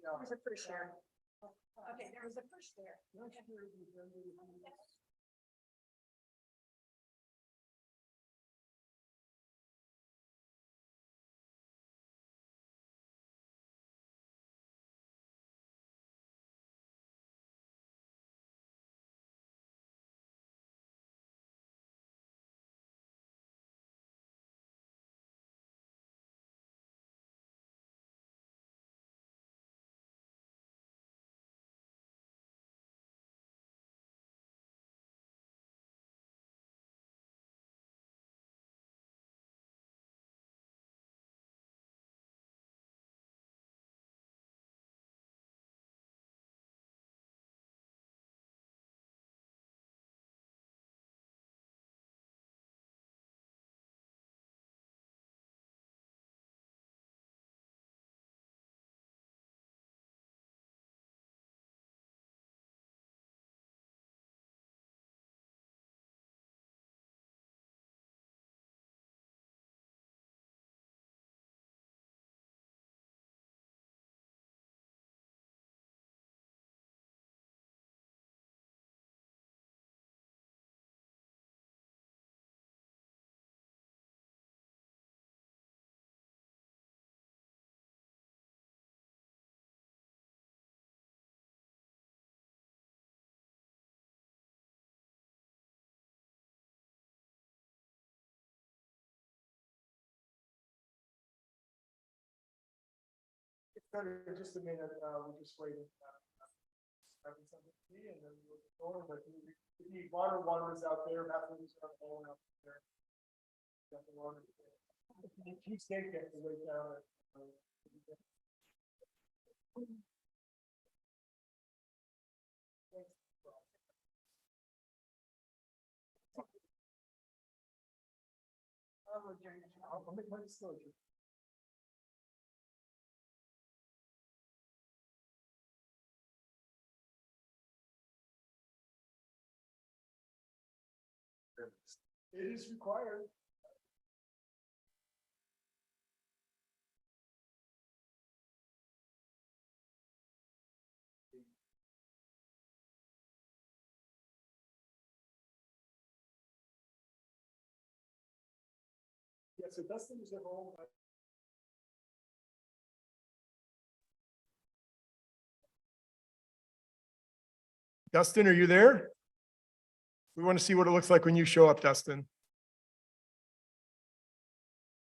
There's a push there. Okay, there was a push there. Just a minute, we're just waiting. Having something to see, and then we'll get going, but if you need water, water is out there, bathrooms are all out there. Got the water. Cheesecake, you have to wait down. I'll make my disclosure. It is required. Yeah, so Dustin is at home. Dustin, are you there? We want to see what it looks like when you show up, Dustin.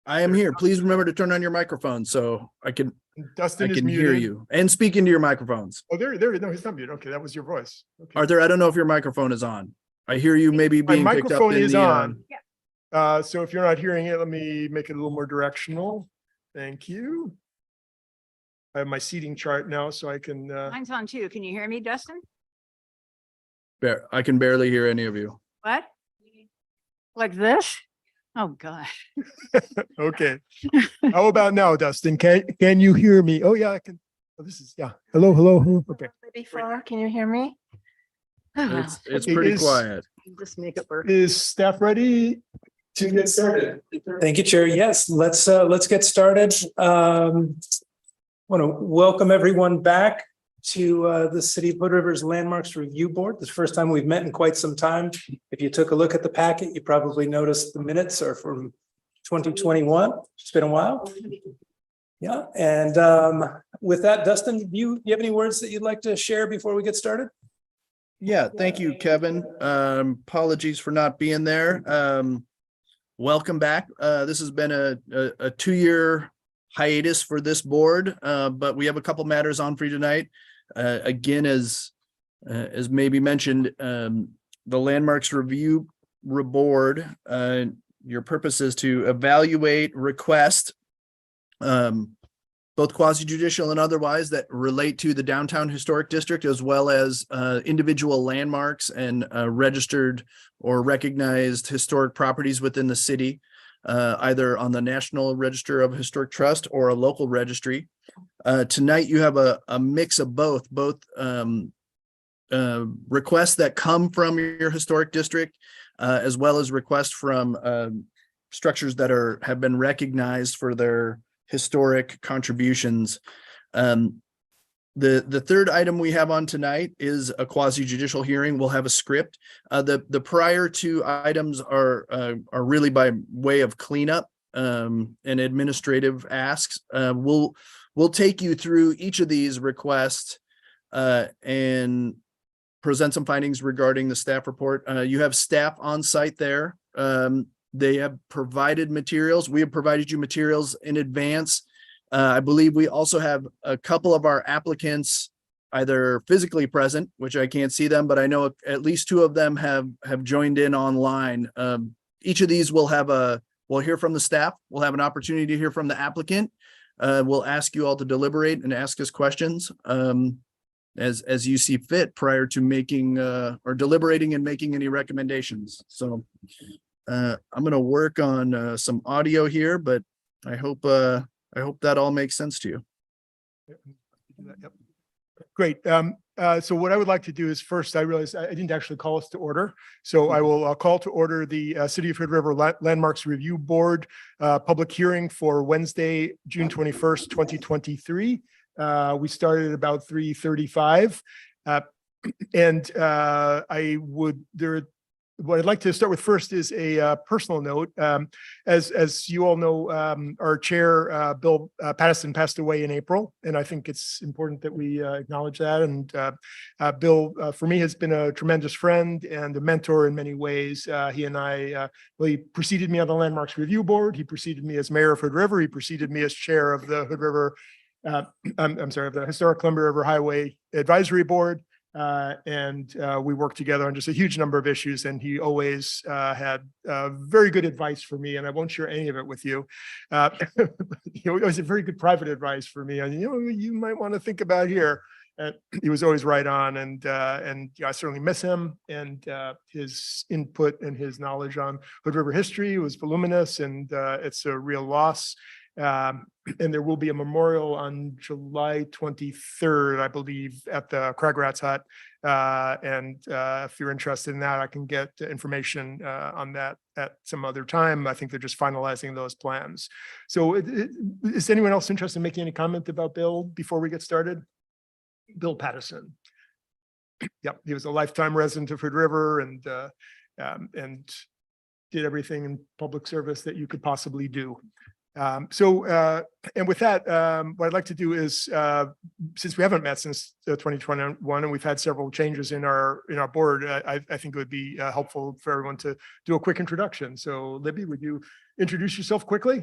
I am here. Please remember to turn on your microphone so I can Dustin is hear muted. you and speak into your microphones. Oh, no, he's not muted. Okay, that was your voice. Okay. Arthur, I don't know if your microphone is on. I hear you maybe My being picked up microphone in is the, on. So if you're not hearing it, let me make it a little more directional. Thank you. I have my seating chart now, so I can, Mine's on too. Can you hear me, Dustin? I can barely hear any of you. What? Like this? Oh, gosh. okay. How about now, Dustin? Can you hear me? Oh, yeah, I can. Oh, this is, yeah. Hello. Okay. Before, can you hear me? It's Okay, pretty quiet. Just make it work. Is staff ready to get started? Thank you, Chair. Yes, let's get started. Want to welcome everyone back to the City of Hood River's Landmarks Review Board. This is the first time we've met in quite some time. If you took a look at the packet, you probably noticed the minutes are from 2021. It's been a while. Yeah, and with that, Dustin, do you have any words that you'd like to share before we get started? Yeah, thank you, Kevin. Apologies for not being there. Welcome back. This has been a 2-year hiatus for this board, but we have a couple matters on for you tonight. Again, as maybe mentioned, the Landmarks Review Board, your purpose is to evaluate, request, both quasi-judicial and otherwise that relate to the downtown historic district, as well as individual landmarks and registered or recognized historic properties within the city, either on the National Register of Historic Trust or a local registry. Tonight, you have a mix of both requests that come from your historic district, as well as requests from structures that have been recognized for their historic contributions. The third item we have on tonight is a quasi judicial hearing. We'll have a script. The prior two items are really by way of cleanup and administrative asks. We'll take you through each of these requests and present some findings regarding the staff report. You have staff on site there. They have provided materials. We have provided you materials in advance. I believe we also have a couple of our applicants either physically present, which I can't see them, but I know at least two of them have joined in online. Each of these we'll hear from the staff. We'll have an opportunity to hear from the applicant. We'll ask you all to deliberate and ask us questions as you see fit prior to making or deliberating and making any recommendations. So I'm going to work on some audio here, but I hope that all makes sense to you. Yep. Great. So what I would like to do is first, I realized I didn't actually call us to order. So I will call to order the City of Hood River Landmarks Review Board public hearing for Wednesday, June 21st, 2023. We started at about 3:35. What I'd like to start with first is a personal note. As you all know, our chair, Bill Pattison, passed away in April, and I think it's important that we acknowledge that. And Bill, for me, has been a tremendous friend and a mentor in many ways. He and I, he preceded me on the Landmarks Review Board. He preceded me as mayor of Hood River. He preceded me as chair of the Hood River, I'm sorry, of the Historic Columbia River Highway Advisory Board. We worked together on just a huge number of issues, and he always had very good advice for me, and I won't share any of it with you. He always had very good private advice for me, and you might want to think about here. He was always right on, and I certainly miss him, and his input and his knowledge on Hood River history was voluminous, and it's a real loss. And there will be a memorial on July 23rd, I believe, at the Crag Rats Hut. If you're interested in that, I can get information on that at some other time. I think they're just finalizing those plans. So is anyone else interested in making any comment about Bill before we get started? Bill Pattison. Yep, he was a lifetime resident of Hood River and did everything in public service that you could possibly do. And with that, what I'd like to do is, since we haven't met since 2021 and we've had several changes in our board, I think it would be helpful for everyone to do a quick introduction. So Libby, would you introduce yourself quickly?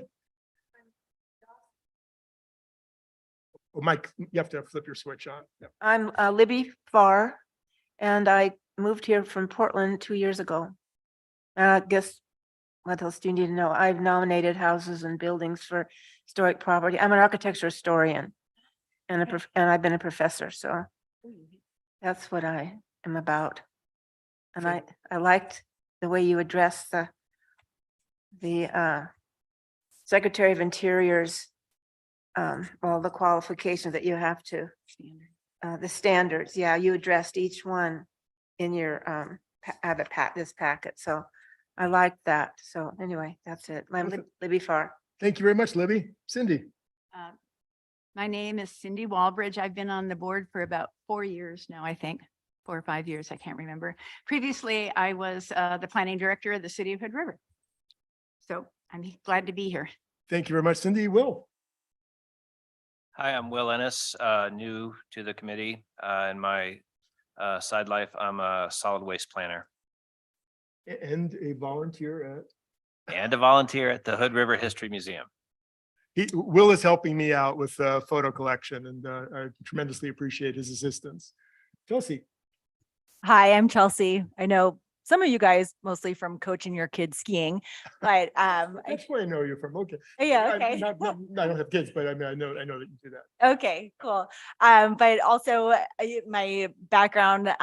Oh, Mike, you have to flip your switch on. Yep. I'm Libby Farr, and I moved here from Portland 2 years ago. I guess what else do you need to know? I've nominated houses and buildings for historic property. I'm an architecture historian and I've been a professor. So that's what I am about. And I liked the way you addressed the Secretary of Interior's all the qualifications that you have to, the standards. Yeah, you addressed each one in your this packet. So I like that. So anyway, that's it. I'm Libby Farr. Thank you very much, Libby. Cindy. My name is Cindy Walbridge. I've been on the board for about 4 years now, I think. 4 or 5 years, I can't remember. Previously, I was the planning director of the City of Hood River. So I'm glad to be here. Thank you very much, Cindy. Will. Hi, I'm Will Ennis, new to the committee. In my side life, I'm a solid waste planner. And a volunteer And a volunteer at the Hood River History Museum. Will is helping me out with photo collection, and I tremendously appreciate his assistance. Chelsea. Hi, I'm Chelsea. I know some of you guys mostly from coaching your kids skiing, but That's where I know you from. Okay. yeah, okay. I don't have kids, but I mean, I know that you do that. Okay, cool. But also my background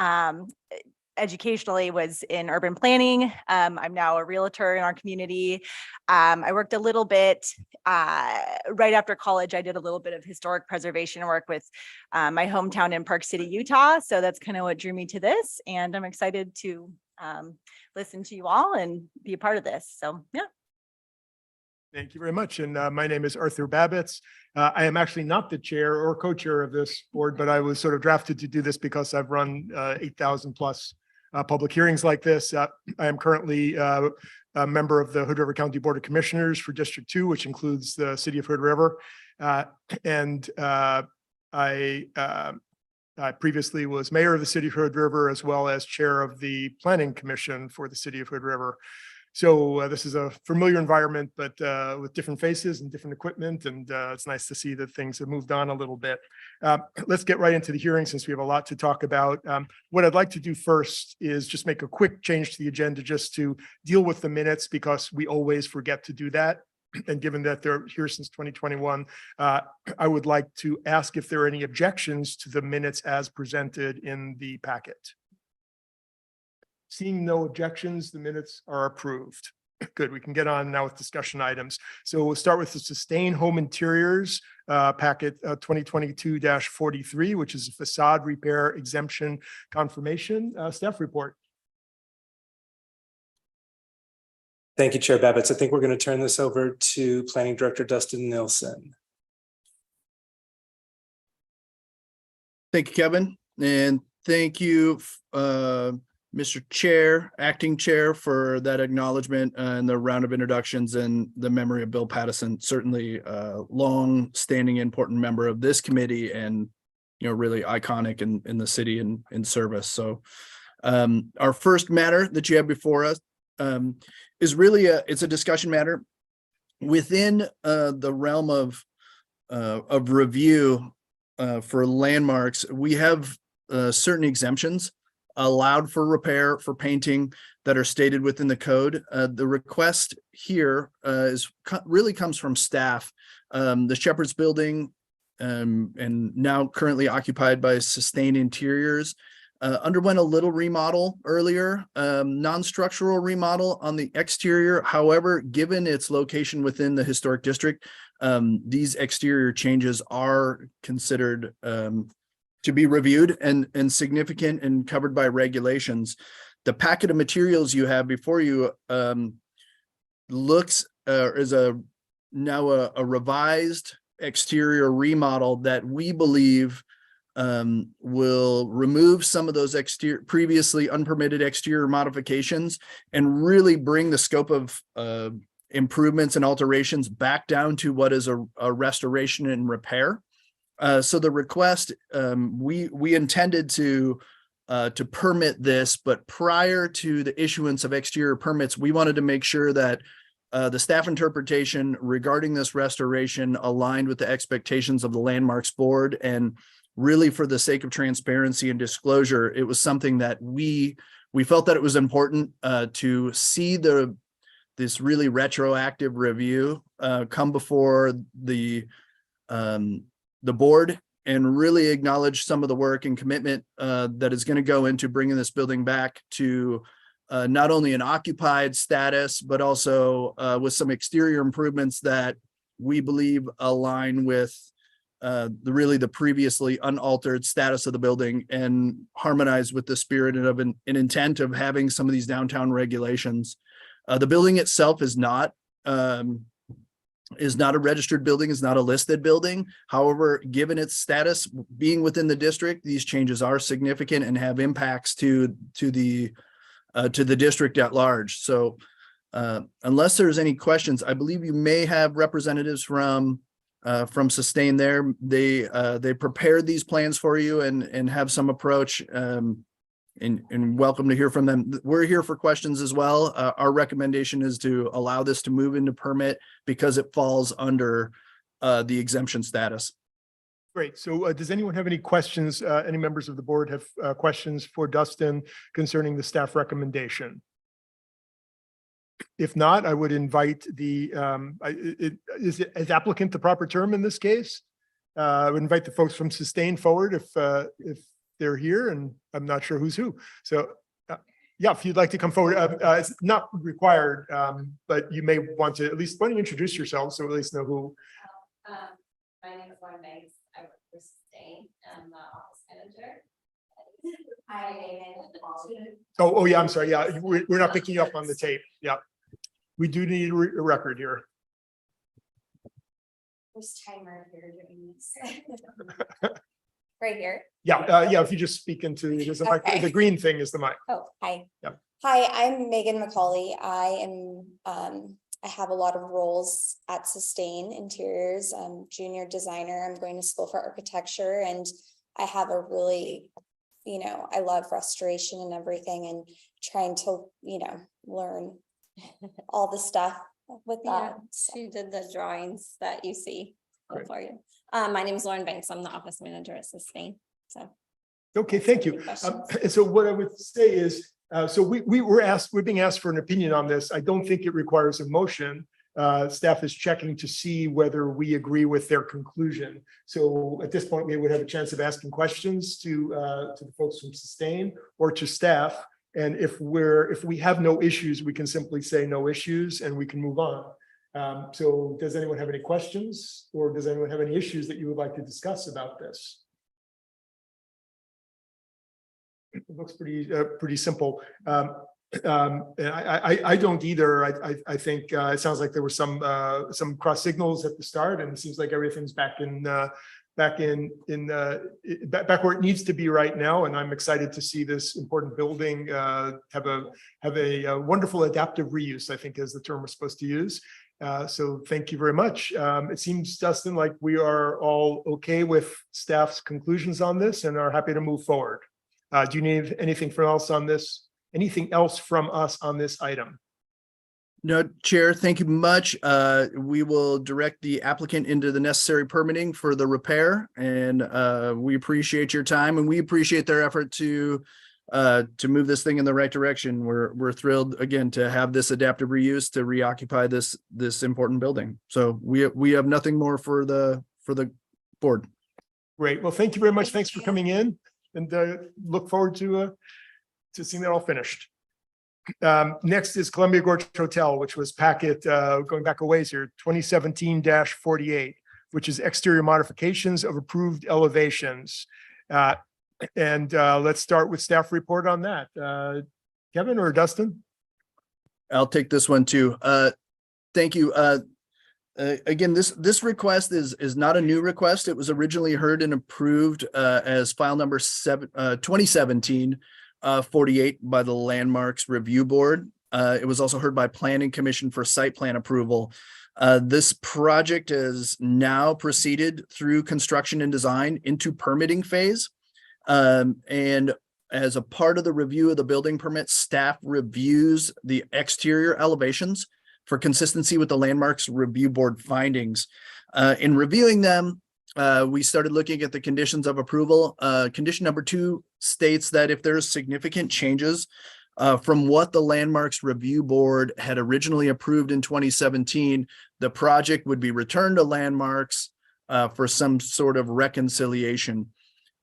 educationally was in urban planning. I'm now a realtor in our community. I worked a little bit right after college. I did a little bit of historic preservation work with my hometown in Park City, Utah. So that's kind of what drew me to this. And I'm excited to listen to you all and be a part of this. So yeah. Thank you very much. And my name is Arthur Babbitts. I am actually not the chair or co-chair of this board, but I was sort of drafted to do this because I've run 8,000 plus public hearings like this. I am currently a member of the Hood River County Board of Commissioners for District 2, which includes the city of Hood River. And I previously was mayor of the city of Hood River, as well as chair of the planning commission for the city of Hood River. So this is a familiar environment, but with different faces and different equipment. And it's nice to see that things have moved on a little bit. Let's get right into the hearing since we have a lot to talk about. What I'd like to do first is just make a quick change to the agenda just to deal with the minutes, because we always forget to do that. And given that they're here since 2021, I would like to ask if there are any objections to the minutes as presented in the packet. Seeing no objections, the minutes are approved. Good, we can get on now with discussion items. So we'll start with the Sustain Home Interiors packet 2022-43, which is a facade repair exemption confirmation. Staff report. Thank you, Chair Babbitts. I think we're going to turn this over to Planning Director Dustin Nilsson. Thank you, Kevin, and thank you, Mr. Chair, Acting Chair, for that acknowledgement and the round of introductions and the memory of Bill Pattison. Certainly a long-standing, important member of this committee, and really iconic in the city and in service. So our first matter that you have before us is really it's a discussion matter within the realm of review for landmarks. We have certain exemptions allowed for repair, for painting, that are stated within the code. The request here really comes from staff. The Shepherd's Building, and now currently occupied by Sustain Interiors, underwent a little remodel earlier, non-structural remodel on the exterior. However, given its location within the historic district, these exterior changes are considered to be reviewed and significant and covered by regulations. The packet of materials you have before you is now a revised exterior remodel that we believe will remove some of those previously unpermitted exterior modifications and really bring the scope of improvements and alterations back down to what is a restoration and repair. So the request, we intended to permit this, but prior to the issuance of exterior permits, we wanted to make sure that the staff interpretation regarding this restoration aligned with the expectations of the Landmarks Board. And really, for the sake of transparency and disclosure, it was something that we felt that it was important to see this really retroactive review come before the board and really acknowledge some of the work and commitment that is going to go into bringing this building back to not only an occupied status, but also with some exterior improvements that we believe align with the previously unaltered status of the building and harmonize with the spirit of an intent of having some of these downtown regulations. The building itself is not a registered building, is not a listed building. However, given its status being within the district, these changes are significant and have impacts to the district at large. So unless there's any questions, I believe you may have representatives from Sustain there. They prepared these plans for you and have some approach, and welcome to hear from them. We're here for questions as well. Our recommendation is to allow this to move into permit because it falls under the exemption status. Great. So does anyone have any questions? Any members of the board have questions for Dustin concerning the staff recommendation? If not, I would invite is applicant the proper term in this case? I would invite the folks from Sustain forward if they're here, and I'm not sure who's who. So yeah, if you'd like to come forward, it's not required, but you may want to at least, why don't you introduce yourself so we at least know who. My name is Lauren Banks. I work for Sustain. I'm the office manager. Hi, David. Oh, yeah, I'm sorry. Yeah, we're not picking you up on the tape. Yeah. We do need a record here. first timer here doing this. Right here. Yeah, if you just speak into, there's a mic, Okay. the green thing is the mic. Oh, hi. Yep. Hi, I'm Megan McCauley. I have a lot of roles at Sustain Interiors, junior designer. I'm going to school for architecture and I have a really, I love restoration and everything and trying to, learn all the stuff with that. She did the drawings that you see Great. for you. My name is Lauren Banks. I'm the office manager at Sustain. So. Okay, thank you. Any questions? And so what I would say is, so we're being asked for an opinion on this. I don't think it requires a motion. Staff is checking to see whether we agree with their conclusion. So at this point, we would have a chance of asking questions to the folks from Sustain or to staff. And if we have no issues, we can simply say no issues and we can move on. So does anyone have any questions or does anyone have any issues that you would like to discuss about this? It looks pretty simple. And I don't either. I think it sounds like there were some cross signals at the start, and it seems like everything's back where it needs to be right now. And I'm excited to see this important building have a wonderful adaptive reuse, I think is the term we're supposed to use. So thank you very much. It seems, Dustin, like we are all okay with staff's conclusions on this and are happy to move forward. Do you need anything else on this? Anything else from us on this item? No, Chair, thank you much. We will direct the applicant into the necessary permitting for the repair, and we appreciate your time and we appreciate their effort to move this thing in the right direction. We're thrilled again to have this adaptive reuse to reoccupy this important building. So we have nothing more for the board. Great. Well, thank you very much. Thanks for coming in, and look forward to seeing that all finished. Next is Columbia Gorge Hotel, which was packet going back a ways here, 2017-48, which is exterior modifications of approved elevations. And let's start with staff report on that. Kevin or Dustin? I'll take this one too. Thank you. Again, this request is not a new request. It was originally heard and approved as file number 2017 48 by the Landmarks Review Board. It was also heard by Planning Commission for site plan approval. This project has now proceeded through construction and design into permitting phase. And as a part of the review of the building permit, staff reviews the exterior elevations for consistency with the Landmarks Review Board findings. In reviewing them, we started looking at the conditions of approval. Condition number 2 states that if there's significant changes from what the Landmarks Review Board had originally approved in 2017, the project would be returned to Landmarks for some sort of reconciliation.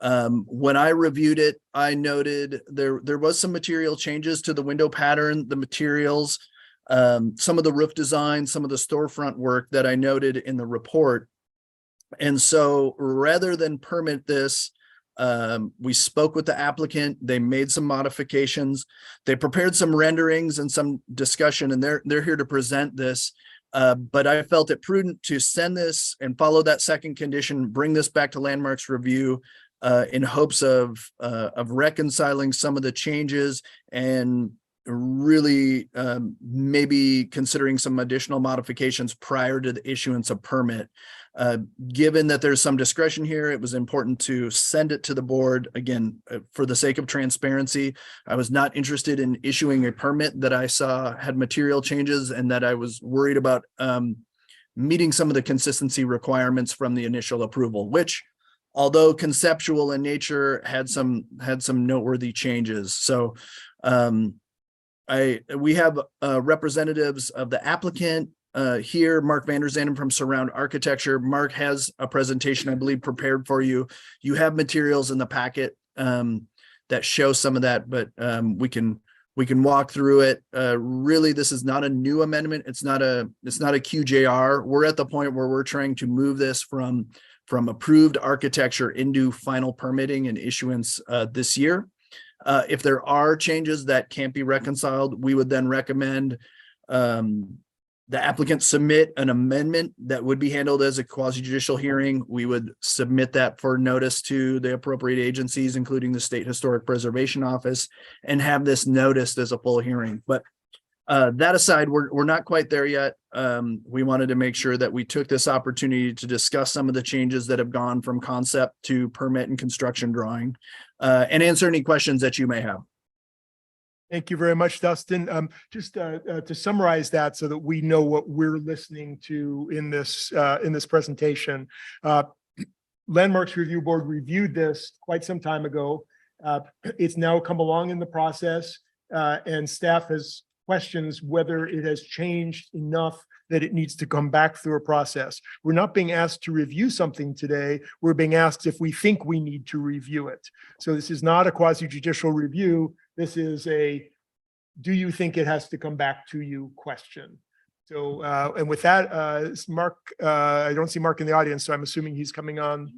When I reviewed it, I noted there was some material changes to the window pattern, the materials, some of the roof design, some of the storefront work that I noted in the report. And so rather than permit this, we spoke with the applicant. They made some modifications. They prepared some renderings and some discussion, and they're here to present this. But I felt it prudent to send this and follow that second condition, bring this back to Landmarks Review in hopes of reconciling some of the changes and really maybe considering some additional modifications prior to the issuance of permit. Given that there's some discretion here, it was important to send it to the board. Again, for the sake of transparency, I was not interested in issuing a permit that I saw had material changes and that I was worried about meeting some of the consistency requirements from the initial approval, which, although conceptual in nature, had some noteworthy changes. So we have representatives of the applicant here, Mark Vanderzanden from Surround Architecture. Mark has a presentation, I believe, prepared for you. You have materials in the packet that show some of that, but we can walk through it. Really, this is not a new amendment. It's not a QJR. We're at the point where we're trying to move this from approved architecture into final permitting and issuance this year. If there are changes that can't be reconciled, we would then recommend the applicant submit an amendment that would be handled as a quasi judicial hearing, we would submit that for notice to the appropriate agencies, including the State Historic Preservation Office, and have this noticed as a full hearing. But that aside, we're not quite there yet. We wanted to make sure that we took this opportunity to discuss some of the changes that have gone from concept to permit and construction drawing, and answer any questions that you may have. Thank you very much, Dustin. Just to summarize that so that we know what we're listening to in this presentation. Landmarks Review Board reviewed this quite some time ago. It's now come along in the process, and staff has questions whether it has changed enough that it needs to come back through a process. We're not being asked to review something today. We're being asked if we think we need to review it. So this is not a quasi judicial review. This is a, do you think it has to come back to you question? So, and with that, it's Mark, I don't see Mark in the audience, so I'm assuming he's coming on.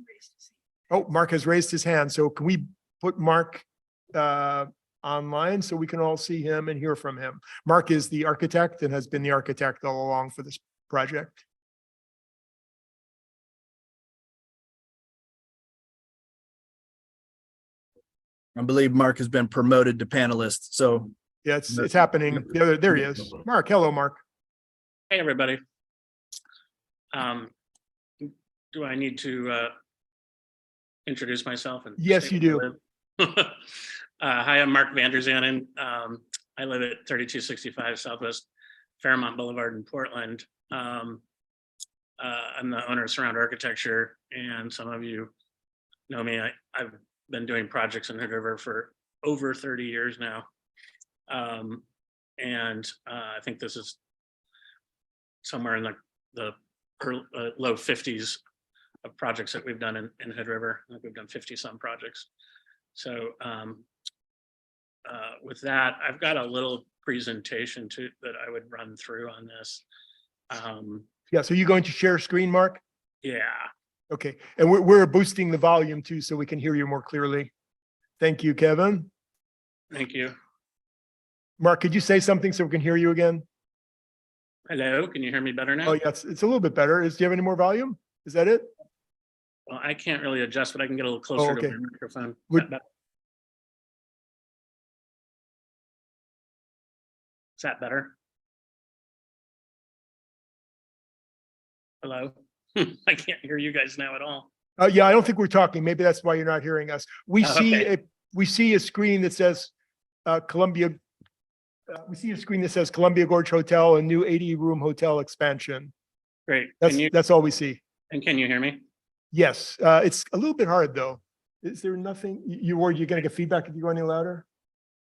Oh, Mark has raised his hand. So can we put Mark online so we can all see him and hear from him? Mark is the architect and has been the architect all along for this project. I believe Mark has been promoted to panelist, so Yeah, it's happening. There he is. Mark, hello, Mark. Hey, everybody. Do I need to introduce myself? And Yes, state you where I live? Hi, I'm Mark Vanderzanen. I live at 3265 Southwest Fairmont Boulevard in Portland. I'm the owner of Surround Architecture, and some of you know me. I've been doing projects in Hood River for over 30 years now. I think this is somewhere in the low 50s of projects that we've done in Hood River. I think we've done 50 some projects. So with that, I've got a little presentation that I would run through on this. Yeah, so you're going to share screen, Mark? Yeah. Okay, and we're boosting the volume too, so we can hear you more clearly. Thank you, Kevin. Thank you. Mark, could you say something so we can hear you again? Hello, can you hear me better now? Oh, yes, it's a little bit better. Do you have any more volume? Is that it? Well, I can't really adjust, but I can get a little closer okay. to my microphone. Is Would- that better? Is that better? Hello? I can't hear you guys now at all. Yeah, I don't think we're talking. Maybe that's why you're not hearing us. We Oh, see okay. we see a screen that says Columbia. We see a screen that says Columbia Gorge Hotel, a new 80-room hotel expansion. Great. That's all we see. And can you hear me? Yes, it's a little bit hard though. Is there nothing you're worried you're going to get feedback if you go any louder?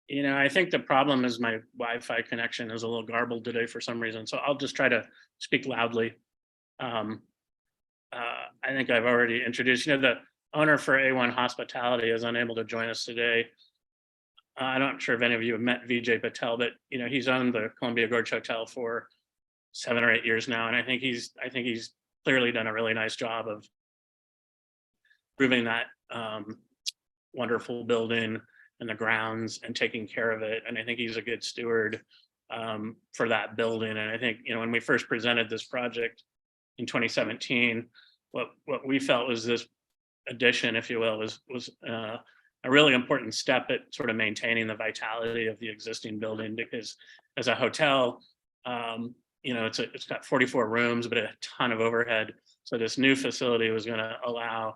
You know, I think the problem is my Wi-Fi connection is a little garbled today for some reason. So I'll just try to speak loudly. I think I've already introduced, the owner for A1 Hospitality is unable to join us today. I'm not sure if any of you have met Vijay Patel, but he's owned the Columbia Gorge Hotel for 7 or 8 years now. And I think he's clearly done a really nice job of improving that wonderful building and the grounds and taking care of it. And I think he's a good steward for that building. And I think, when we first presented this project in 2017, what we felt was this addition, if you will, was a really important step at sort of maintaining the vitality of the existing building, because as a hotel, it's got 44 rooms, but a ton of overhead. So this new facility was going to allow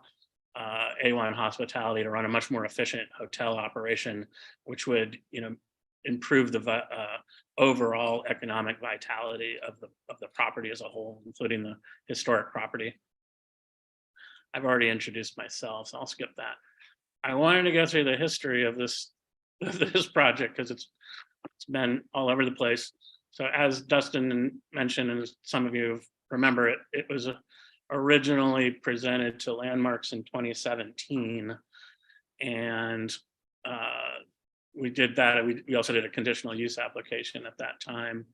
A1 Hospitality to run a much more efficient hotel operation, which would, improve the overall economic vitality of the property as a whole, including the historic property. I've already introduced myself, so I'll skip that. I wanted to go through the history of this project because it's been all over the place. So as Dustin mentioned, and some of you remember it, it was originally presented to Landmarks in 2017, and we did that. We also did a conditional use application at that time.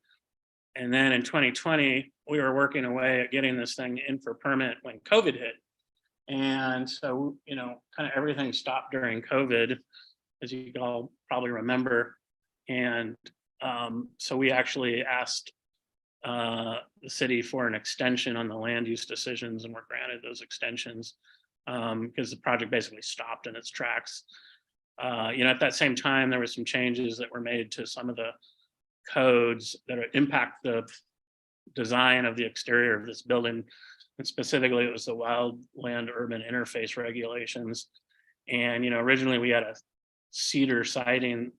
And then in 2020, we were working away at getting this thing in for permit when COVID hit. And so, kind of everything stopped during COVID, as you all probably remember. And so we actually asked the city for an extension on the land use decisions, and were granted those extensions because the project basically stopped in its tracks. At that same time, there were some changes that were made to some of the codes that impact the design of the exterior of this building. And specifically, it was the wildland urban interface regulations. And, originally we had a cedar siding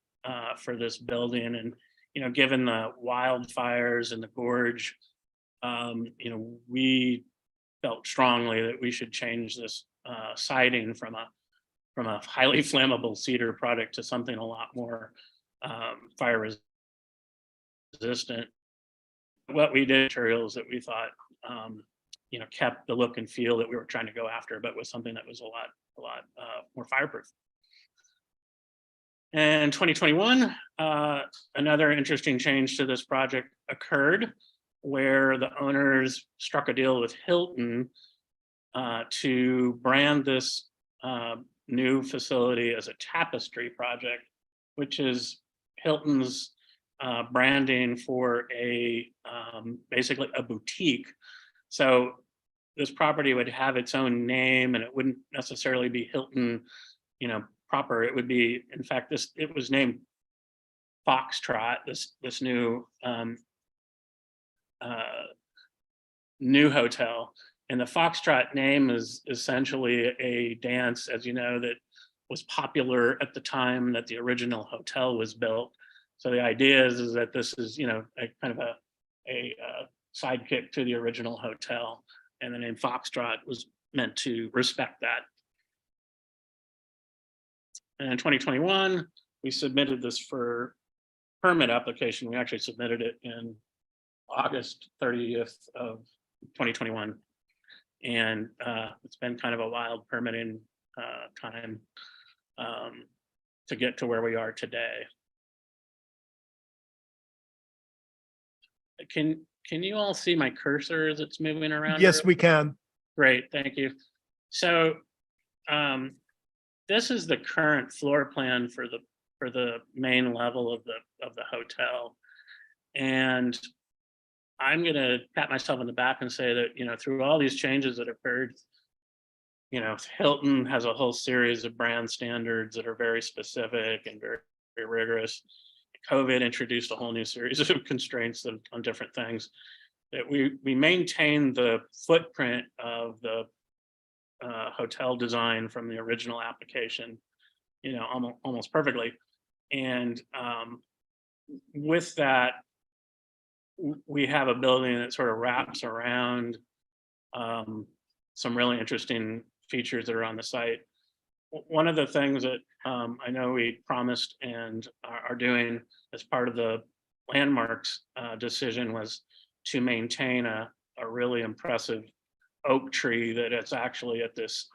for this building. And, given the wildfires and the gorge, we felt strongly that we should change this siding from a highly flammable cedar product to something a lot more fire resistant. What we did materials that we thought kept the look and feel that we were trying to go after, but was something that was a lot more fireproof. And 2021, another interesting change to this project occurred, where the owners struck a deal with Hilton to brand this new facility as a tapestry project, which is Hilton's branding for basically a boutique. So this property would have its own name, and it wouldn't necessarily be Hilton, proper. It would be, in fact, it was named Foxtrot, this new new hotel. And the Foxtrot name is essentially a dance, as you know, that was popular at the time that the original hotel was built. So the idea is that this is, a kind of a sidekick to the original hotel, and the name Foxtrot was meant to respect that. And in 2021, we submitted this for permit application. We actually submitted it in August 30th of 2021. And it's been kind of a wild permitting time to get to where we are today. Can you all see my cursor as it's moving around? Yes, we can. Great, thank you. So this is the current floor plan for the main level of the hotel. And I'm gonna pat myself on the back and say that, through all these changes that occurred, Hilton has a whole series of brand standards that are very specific and very, very rigorous. COVID introduced a whole new series of constraints on different things. That we maintain the footprint of the hotel design from the original application, almost perfectly. And with that, we have a building that sort of wraps around some really interesting features that are on the site. One of the things that I know we promised and are doing as part of the landmarks decision was to maintain a really impressive oak tree that is actually at this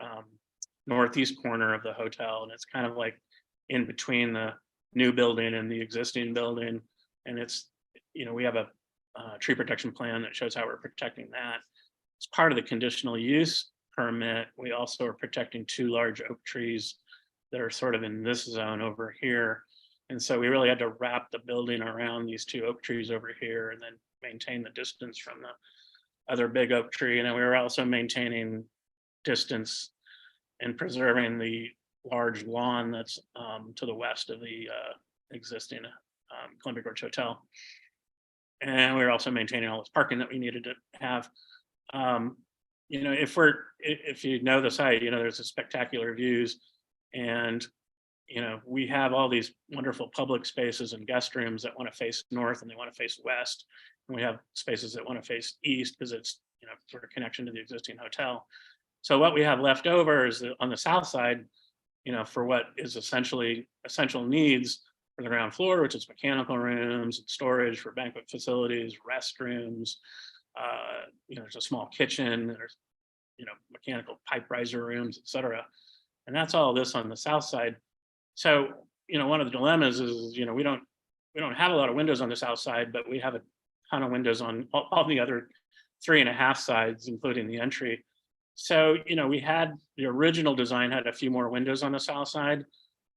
northeast corner of the hotel. And it's kind of like in between the new building and the existing building. And it's, we have a tree protection plan that shows how we're protecting that. As part of the conditional use permit, we also are protecting 2 large oak trees that are sort of in this zone over here. And so we really had to wrap the building around these 2 oak trees over here and then maintain the distance from the other big oak tree. And then we were also maintaining distance and preserving the large lawn that's to the west of the existing Columbia Gorge Hotel. And we were also maintaining all this parking that we needed to have. If you know the site, there's a spectacular views, and we have all these wonderful public spaces and guest rooms that want to face north and they want to face west, and we have spaces that want to face east because it's sort of connection to the existing hotel. So what we have left over is on the south side, for what is essentially essential needs for the ground floor, which is mechanical rooms and storage for banquet facilities, restrooms. There's a small kitchen, there's mechanical pipe riser rooms, etc. And that's all this on the south side. So one of the dilemmas is we don't have a lot of windows on the south side, but we have a ton of windows on all the other 3.5 sides, including the entry. So we had the original design had a few more windows on the south side.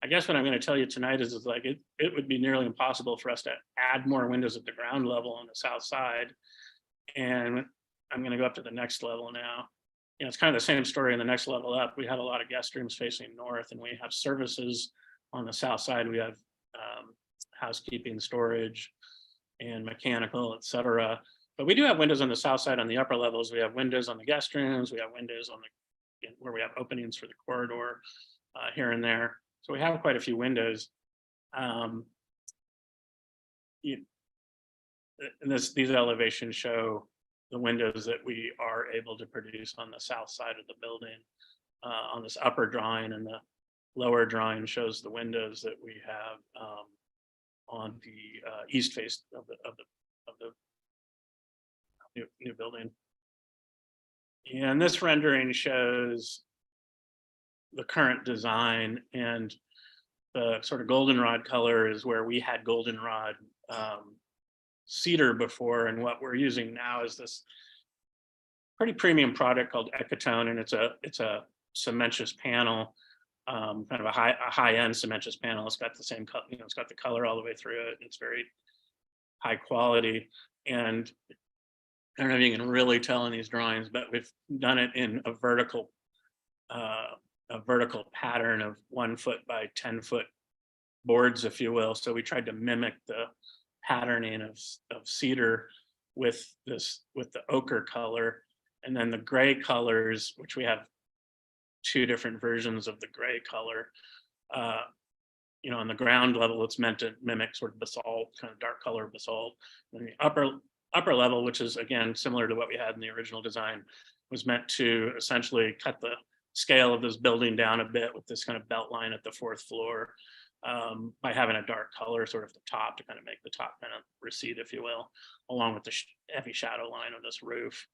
I guess what I'm going to tell you tonight is like it would be nearly impossible for us to add more windows at the ground level on the south side. And I'm gonna go up to the next level now. You know, it's kind of the same story in the next level up. We have a lot of guest rooms facing north, and we have services on the south side. We have housekeeping, storage, and mechanical, et cetera. But we do have windows on the south side on the upper levels. We have windows on the guest rooms. We have windows on the where we have openings for the corridor here and there. So we have quite a few windows. And these elevations show the windows that we are able to produce on the south side of the building. On this upper drawing, and the lower drawing shows the windows that we have on the east face of the new building. And this rendering shows the current design, and the sort of goldenrod color is where we had goldenrod cedar before, and what we're using now is this pretty premium product called Ecotone, and it's a cementitious panel, kind of a high-end cementitious panel. It's got the same color, you know, it's got the color all the way through it. It's very high quality, and I don't know if you can really tell in these drawings, but we've done it in a vertical pattern of 1 foot by 10 foot boards, if you will. So we tried to mimic the patterning of cedar with the ochre color, and then the gray colors, which we have 2 different versions of the gray color. You know, on the ground level, it's meant to mimic sort of basalt, kind of dark color basalt. And the upper level, which is again similar to what we had in the original design, was meant to essentially cut the scale of this building down a bit with this kind of belt line at the 4th floor, by having a dark color sort of the top to kind of make the top kind of recede, if you will, along with the heavy shadow line of this roof.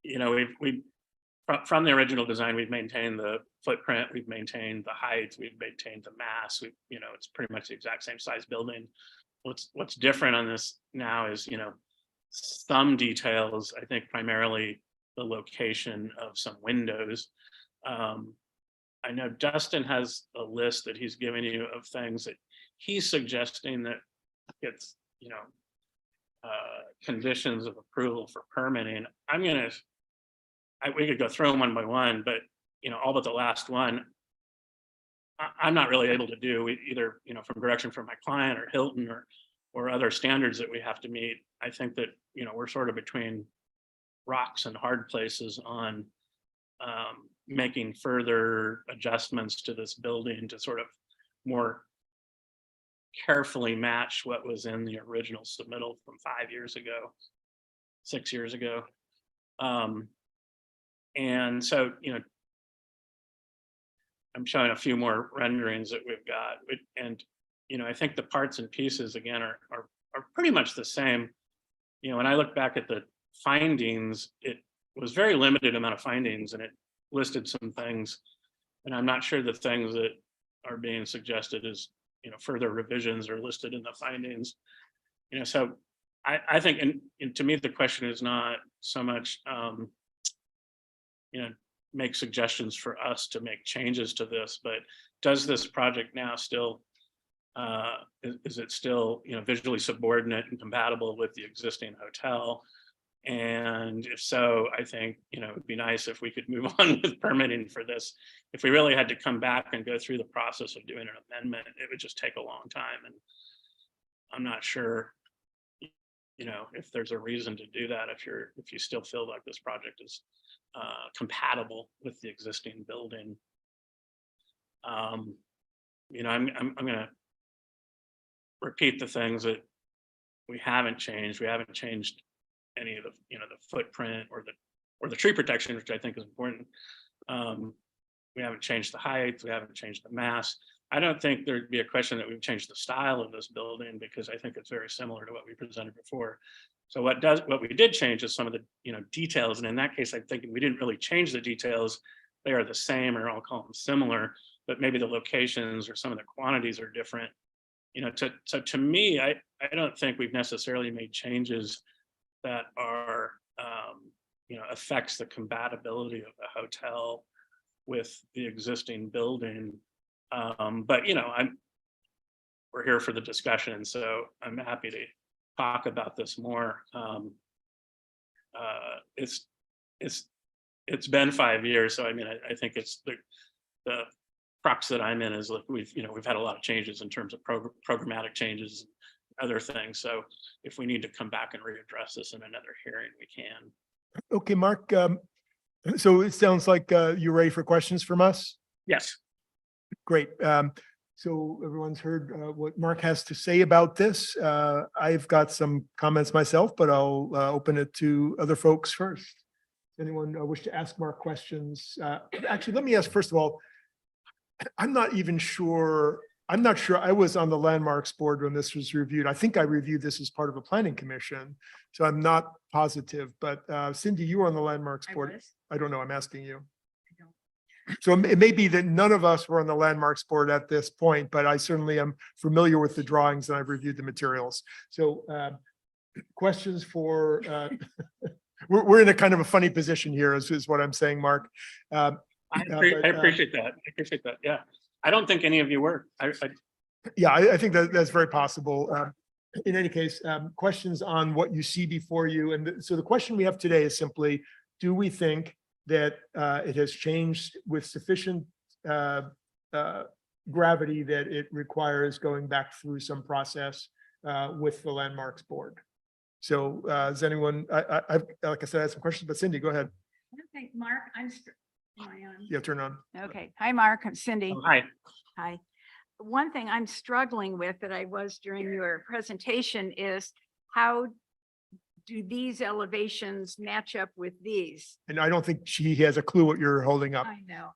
You know, we've from the original design, we've maintained the footprint, we've maintained the height, we've maintained the mass. You know, it's pretty much the exact same size building. What's different on this now is, you know, some details, I think primarily the location of some windows. I know Dustin has a list that he's given you of things that he's suggesting that gets, you know, conditions of approval for permitting. We could go through them one by one, but, you know, all but the last one, I'm not really able to do either, you know, from direction from my client or Hilton or other standards that we have to meet. I think that, you know, we're sort of between rocks and hard places on making further adjustments to this building to sort of more carefully match what was in the original submittal from 5 years ago, 6 years ago. And so, you know, I'm showing a few more renderings that we've got, and, you know, I think the parts and pieces again are pretty much the same. You know, when I look back at the findings, it was very limited amount of findings, and it listed some things, and I'm not sure the things that are being suggested as, you know, further revisions are listed in the findings. You know, so I think, and to me, the question is not so much, you know, make suggestions for us to make changes to this, but does this project now still, is it still, you know, visually subordinate and compatible with the existing hotel? And if so, I think, you know, it'd be nice if we could move on with permitting for this. If we really had to come back and go through the process of doing an amendment, it would just take a long time. And I'm not sure, you know, if there's a reason to do that, if you still feel like this project is compatible with the existing building. You know, I'm gonna repeat the things that we haven't changed. We haven't changed any of the, you know, the footprint or the tree protection, which I think is important. We haven't changed the height. We haven't changed the mass. I don't think there'd be a question that we've changed the style of this building, because I think it's very similar to what we presented before. So what we did change is some of the, you know, details. And in that case, I'm thinking we didn't really change the details. They are the same, or I'll call them similar, but maybe the locations or some of the quantities are different. You know, so to me, I don't think we've necessarily made changes that are, you know, affects the compatibility of the hotel with the existing building. But, you know, we're here for the discussion, so I'm happy to talk about this more. It's been 5 years, so I mean, I think it's the crux that I'm in is like we've had a lot of changes in terms of programmatic changes, and other things. So if we need to come back and readdress this in another hearing, we can. Okay, Mark, so it sounds like you're ready for questions from us? Yes. Great. So everyone's heard what Mark has to say about this. I've got some comments myself, but I'll open it to other folks first. Anyone wish to ask Mark questions? Actually, let me ask first of all, I'm not sure I was on the landmarks board when this was reviewed. I think I reviewed this as part of a planning commission, so I'm not positive, but Cindy, you were on the landmarks board. I don't know, I'm asking you. So it may be that none of us were on the landmarks board at this point, but I certainly am familiar with the drawings and I've reviewed the materials. So questions for, we're in a kind of a funny position here is what I'm saying, Mark. I appreciate that. I appreciate that. Yeah. I don't think any of you were. Yeah, I think that's very possible. In any case, questions on what you see before you. And so the question we have today is simply, do we think that it has changed with sufficient gravity that it requires going back through some process with the landmarks board? So does anyone, I've, like I said, I had some questions, but Cindy, go ahead. I don't think, Mark, am I on? Yeah, turn on. Okay. Hi, Mark. I'm Cindy. Hi. Hi. One thing I'm struggling with that I was during your presentation is how do these elevations match up with these? And I don't think she has a clue what you're holding up. I know.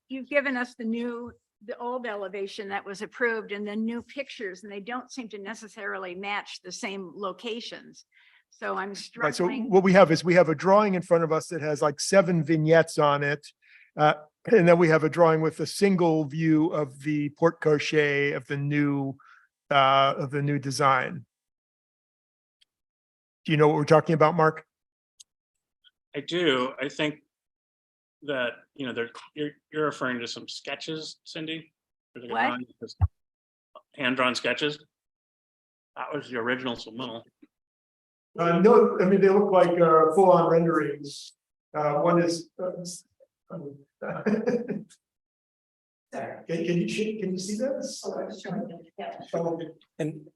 You've given us the old elevation that was approved and the new pictures, and they don't seem to necessarily match the same locations. So I'm Right, so struggling. what we have is we have a drawing in front of us that has like 7 vignettes on it. And then we have a drawing with a single view of the porte cochere of the new design. Do you know what we're talking about, Mark? I do. I think that, you're referring to some sketches, Cindy? There's like a What? drawing that says hand-drawn sketches. That was the original submittal. No, I mean, they look like full-on renderings. One is. Can you see this? And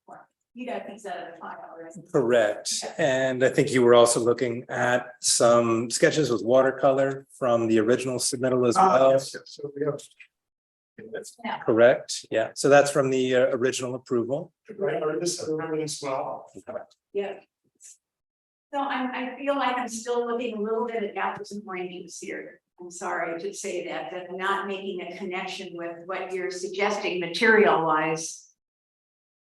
You got these out of the file, right? correct. And I think you were also looking at some sketches with watercolor from the original submittal as well. Yes, so we have. Correct. Yeah. So that's from the original approval. Right, or this as well. Yeah. So I feel like I'm still looking a little bit at apples and oranges here. I'm sorry to say that, but I'm not making a connection with what you're suggesting material wise.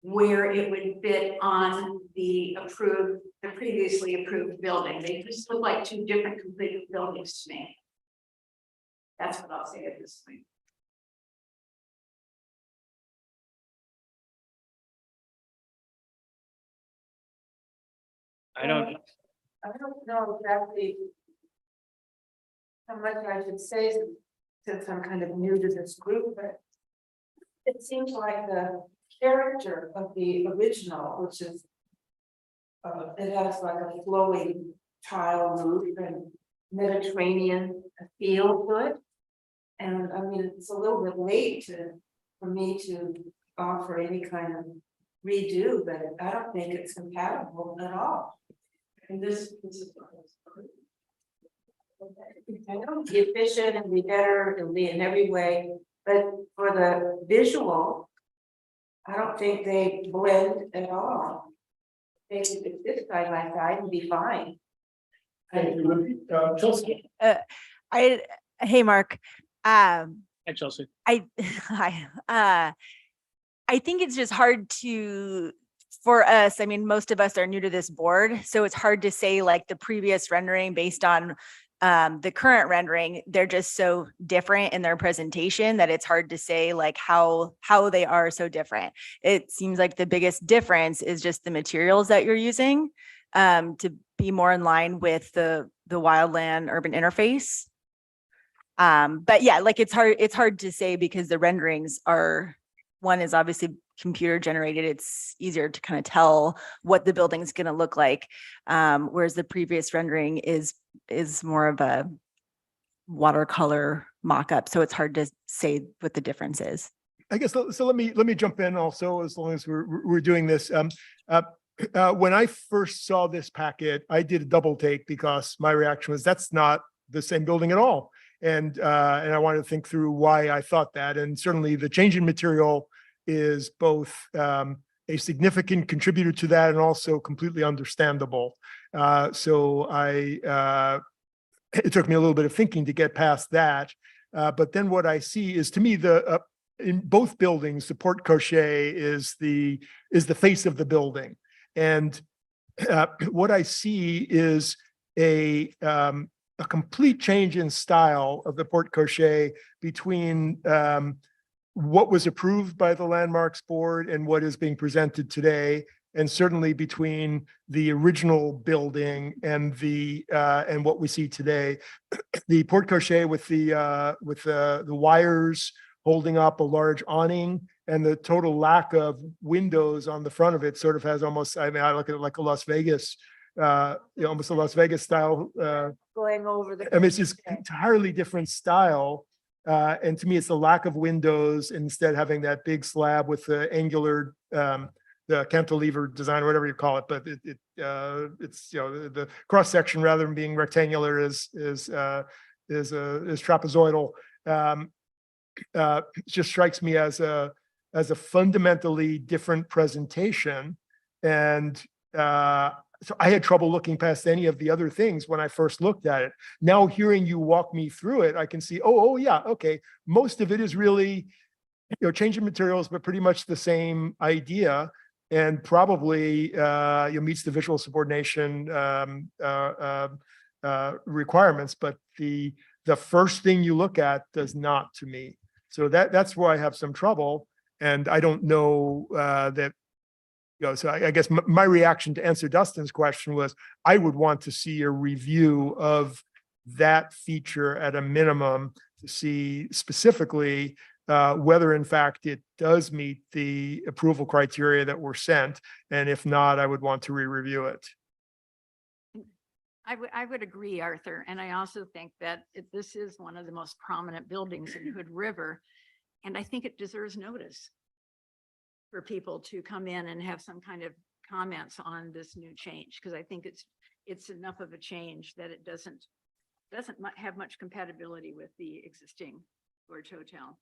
Where it would fit on the previously approved building. They just look like 2 different completed buildings to me. That's what I'll say at this point. I don't, know exactly how much I should say since I'm kind of new to this group, but it seems like the character of the original, which is it has like a flowing tile roof and Mediterranean feel to it. And I mean, it's a little bit late for me to offer any kind of redo, but I don't think it's compatible at all. And this is. I know be efficient and be better and be in every way, but for the visual, I don't think they blend at all. They could exist side by side and be fine. Chelsea. Hey, Mark. hi, Chelsea. I think it's just hard for us. I mean, most of us are new to this board, so it's hard to say like the previous rendering based on the current rendering. They're just so different in their presentation that it's hard to say like how they are so different. It seems like the biggest difference is just the materials that you're using to be more in line with the wildland urban interface. But yeah, like it's hard to say because the renderings are, one is obviously computer generated, it's easier to kind of tell what the building is going to look like. Whereas the previous rendering is more of a watercolor mock-up. So it's hard to say what the difference is. I guess, so let me jump in also, as long as we're doing this. When I first saw this packet, I did a double take because my reaction was, that's not the same building at all. And I wanted to think through why I thought that. And certainly the change in material is both a significant contributor to that and also completely understandable. So it took me a little bit of thinking to get past that. But then what I see is, to me, in both buildings, the porte cochere is the face of the building. And what I see is a complete change in style of the porte cochere between what was approved by the Landmarks Board and what is being presented today, and certainly between the original building and what we see today. The porte cochere with the wires holding up a large awning, and the total lack of windows on the front of it sort of has almost, I mean, I look at it like a Las Vegas, almost a Las Vegas style. Going over the. I mean, it's just entirely different style. And to me, it's the lack of windows, instead having that big slab with the angular, the cantilever design, or whatever you call it. But it's, the cross section, rather than being rectangular, is trapezoidal. It just strikes me as a fundamentally different presentation. And so I had trouble looking past any of the other things when I first looked at it. Now, hearing you walk me through it, I can see, oh yeah, okay. Most of it is really, changing materials, but pretty much the same idea, and probably meets the visual subordination requirements. But the first thing you look at does not, to me. So that's where I have some trouble. And I don't know that, so I guess my reaction to answer Dustin's question was, I would want to see a review of that feature at a minimum, to see specifically whether in fact it does meet the approval criteria that were sent. And if not, I would want to re-review it. I would agree, Arthur. And I also think that this is one of the most prominent buildings in Hood River. And I think it deserves notice for people to come in and have some kind of comments on this new change, because I think it's enough of a change that it doesn't have much compatibility with the existing Gorge Hotel.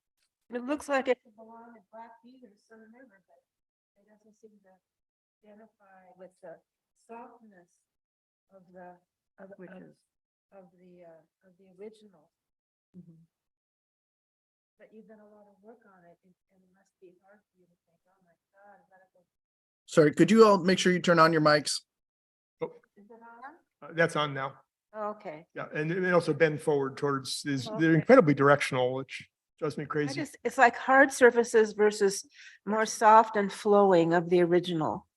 It looks like it belongs at Black Beaver, Southern River, but it doesn't seem to identify with the softness of the original. But you've done a lot of work on it, and it must be hard for you to think, oh my God, is that a Sorry, could you all make sure you turn on your mics? is it on? That's on now. Oh, okay. Yeah, and also bend forward towards, they're Okay. incredibly directional, which drives me I crazy. just, it's like hard surfaces versus more soft and flowing of the original.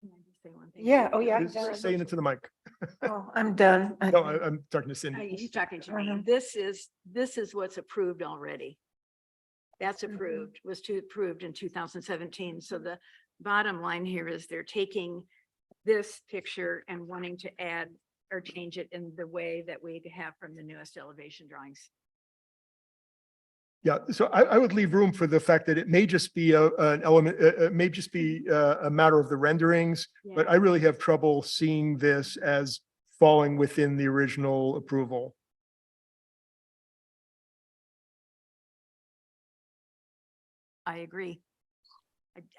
Can I just say one thing? Yeah, oh yeah. Just saying it to the mic. Oh, I'm done. No, I'm talking to Cindy. He's talking to me. Mhm. This is what's approved already. That's approved, approved in 2017. So the bottom line here is they're taking this picture and wanting to add or change it in the way that we have from the newest elevation drawings. Yeah, so I would leave room for the fact that it may just be an element, it may just be a matter of the renderings, but I really have trouble seeing this as falling within the original approval. I agree.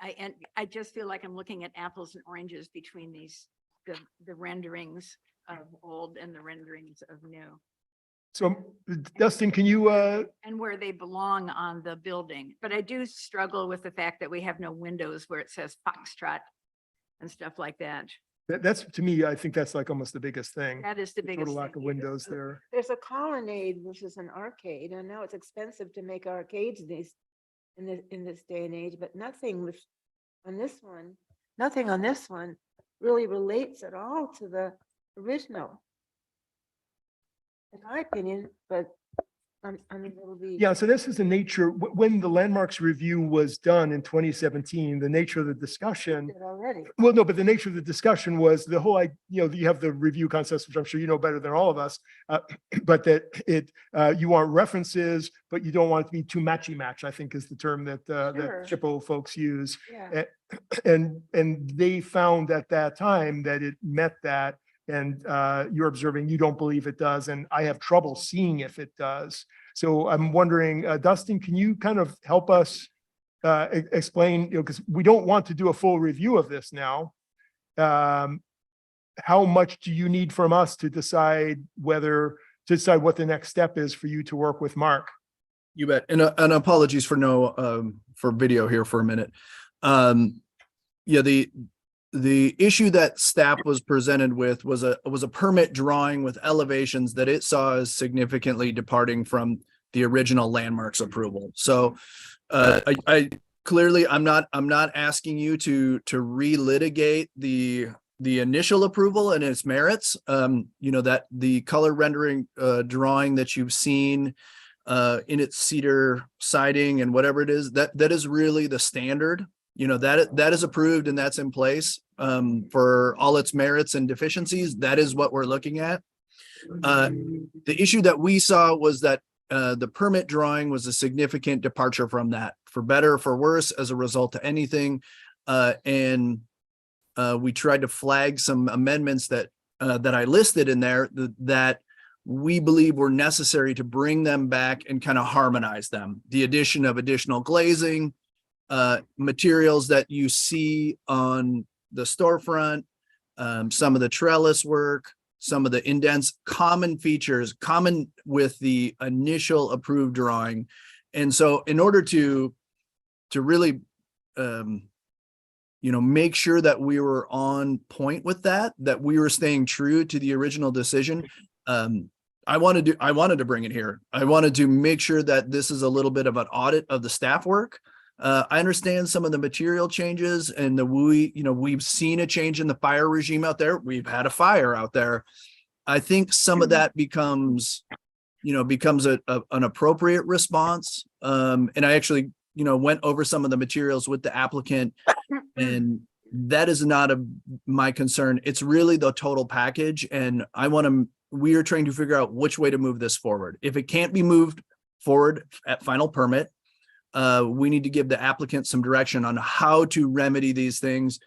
I just feel like I'm looking at apples and oranges between the renderings of old and the renderings of new. So Dustin, can you, And where they belong on the building. But I do struggle with the fact that we have no windows where it says Foxtrot and stuff like that. that's, to me, I think that's like almost the biggest thing. That is the The biggest total lack thing of here. windows there. There's a colonnade versus an arcade, and now it's expensive to make arcades in this day and age, but nothing on this one really relates at all to the original. In my opinion, but It'll be. Yeah, so this is the nature, when the landmarks review was done in 2017, the nature of the discussion. Already. Well, no, but the nature of the discussion was the whole, you have the review concepts, which I'm sure you know better than all of us. But that you want references, but you don't want it to be too matchy match, I think is the term that Sure. Chippo folks use. Yeah. And they found at that time that it met that. And you're observing, you don't believe it does, and I have trouble seeing if it does. So I'm wondering, Dustin, can you kind of help us explain, because we don't want to do a full review of this now. How much do you need from us to decide what the next step is for you to work with Mark? You bet. And apologies for for video here for a minute. Yeah, the issue that staff was presented with was a permit drawing with elevations that it saw as significantly departing from the original landmarks approval. So I clearly I'm not asking you to relitigate the initial approval and its merits. That the color rendering drawing that you've seen in its cedar siding and whatever it is, that is really the standard. That is approved and that's in place for all its merits and deficiencies. That is what we're looking at. The issue that we saw was that the permit drawing was a significant departure from that, for better or for worse, as a result of anything. And we tried to flag some amendments that I listed in there that we believe were necessary to bring them back and kind of harmonize them. The addition of additional glazing, materials that you see on the storefront, some of the trellis work, some of the indents, common features, common with the initial approved drawing. And so in order to really, make sure that we were on point with that we were staying true to the original decision, I wanted to bring it here. I wanted to make sure that this is a little bit of an audit of the staff work. I understand some of the material changes and we've seen a change in the fire regime out there. We've had a fire out there. I think some of that becomes an appropriate response. And I actually, went over some of the materials with the applicant, and that is not my concern. It's really the total package. And we are trying to figure out which way to move this forward. If it can't be moved forward at final permit, we need to give the applicant some direction on how to remedy these things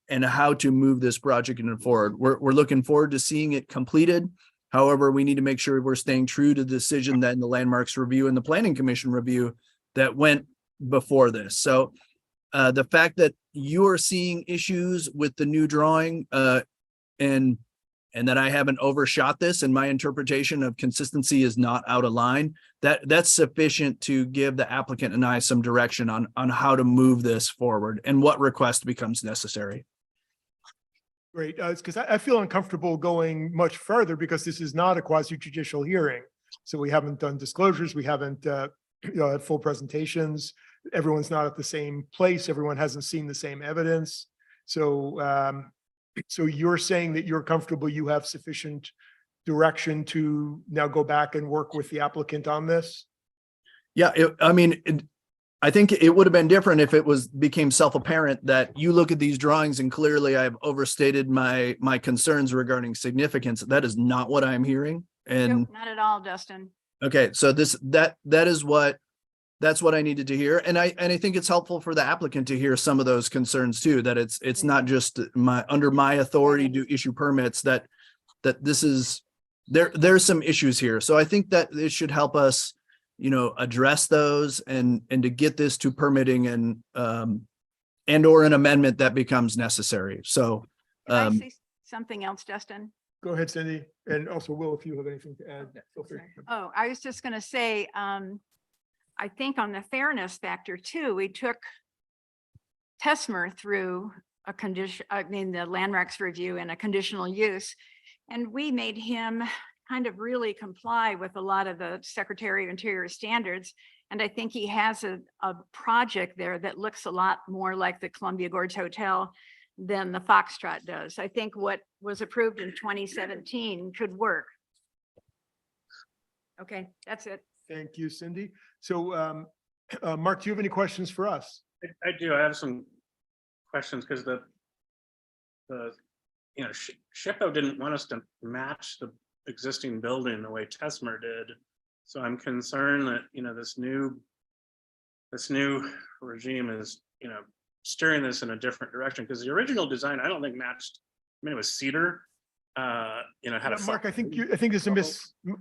and how to move this project forward. We're looking forward to seeing it completed. However, we need to make sure we're staying true to the decision that in the landmarks review and the planning commission review that went before this. So the fact that you are seeing issues with the new drawing and that I haven't overshot this and my interpretation of consistency is not out of line, that's sufficient to give the applicant and I some direction on how to move this forward and what request becomes necessary. Great, because I feel uncomfortable going much further because this is not a quasi judicial hearing. So we haven't done disclosures, we haven't had full presentations. Everyone's not at the same place. Everyone hasn't seen the same evidence. So so you're saying that you're comfortable, you have sufficient direction to now go back and work with the applicant on this? Yeah, I think it would have been different if it became self-apparent that you look at these drawings and clearly I've overstated my concerns regarding significance. That is not what I'm hearing. And Nope, not at all, Dustin. okay, so that's what I needed to hear. And I think it's helpful for the applicant to hear some of those concerns too, that it's not just under my authority to issue permits, that this is, there's some issues here. So I think that it should help us, address those and to get this to permitting and or an amendment that becomes necessary. So Can I say something else, Dustin? Go ahead, Cindy. And also Will, if you have anything to add, feel free. Oh, I was just going to say, I think on the fairness factor too, we took Tesmer through the landmarks review and a conditional use. And we made him kind of really comply with a lot of the Secretary of Interior standards. And I think he has a project there that looks a lot more like the Columbia Gorge Hotel than the Foxtrot does. I think what was approved in 2017 could work. Okay, that's it. Thank you, Cindy. So, Mark, do you have any questions for us? I do, I have some questions because you know, SHPO didn't want us to match the existing building the way Tesmer did. So I'm concerned that, you know, this new regime is, you know, steering this in a different direction because the original design, I don't think matched. I mean, it was cedar, you know, had a. Mark, I think there's a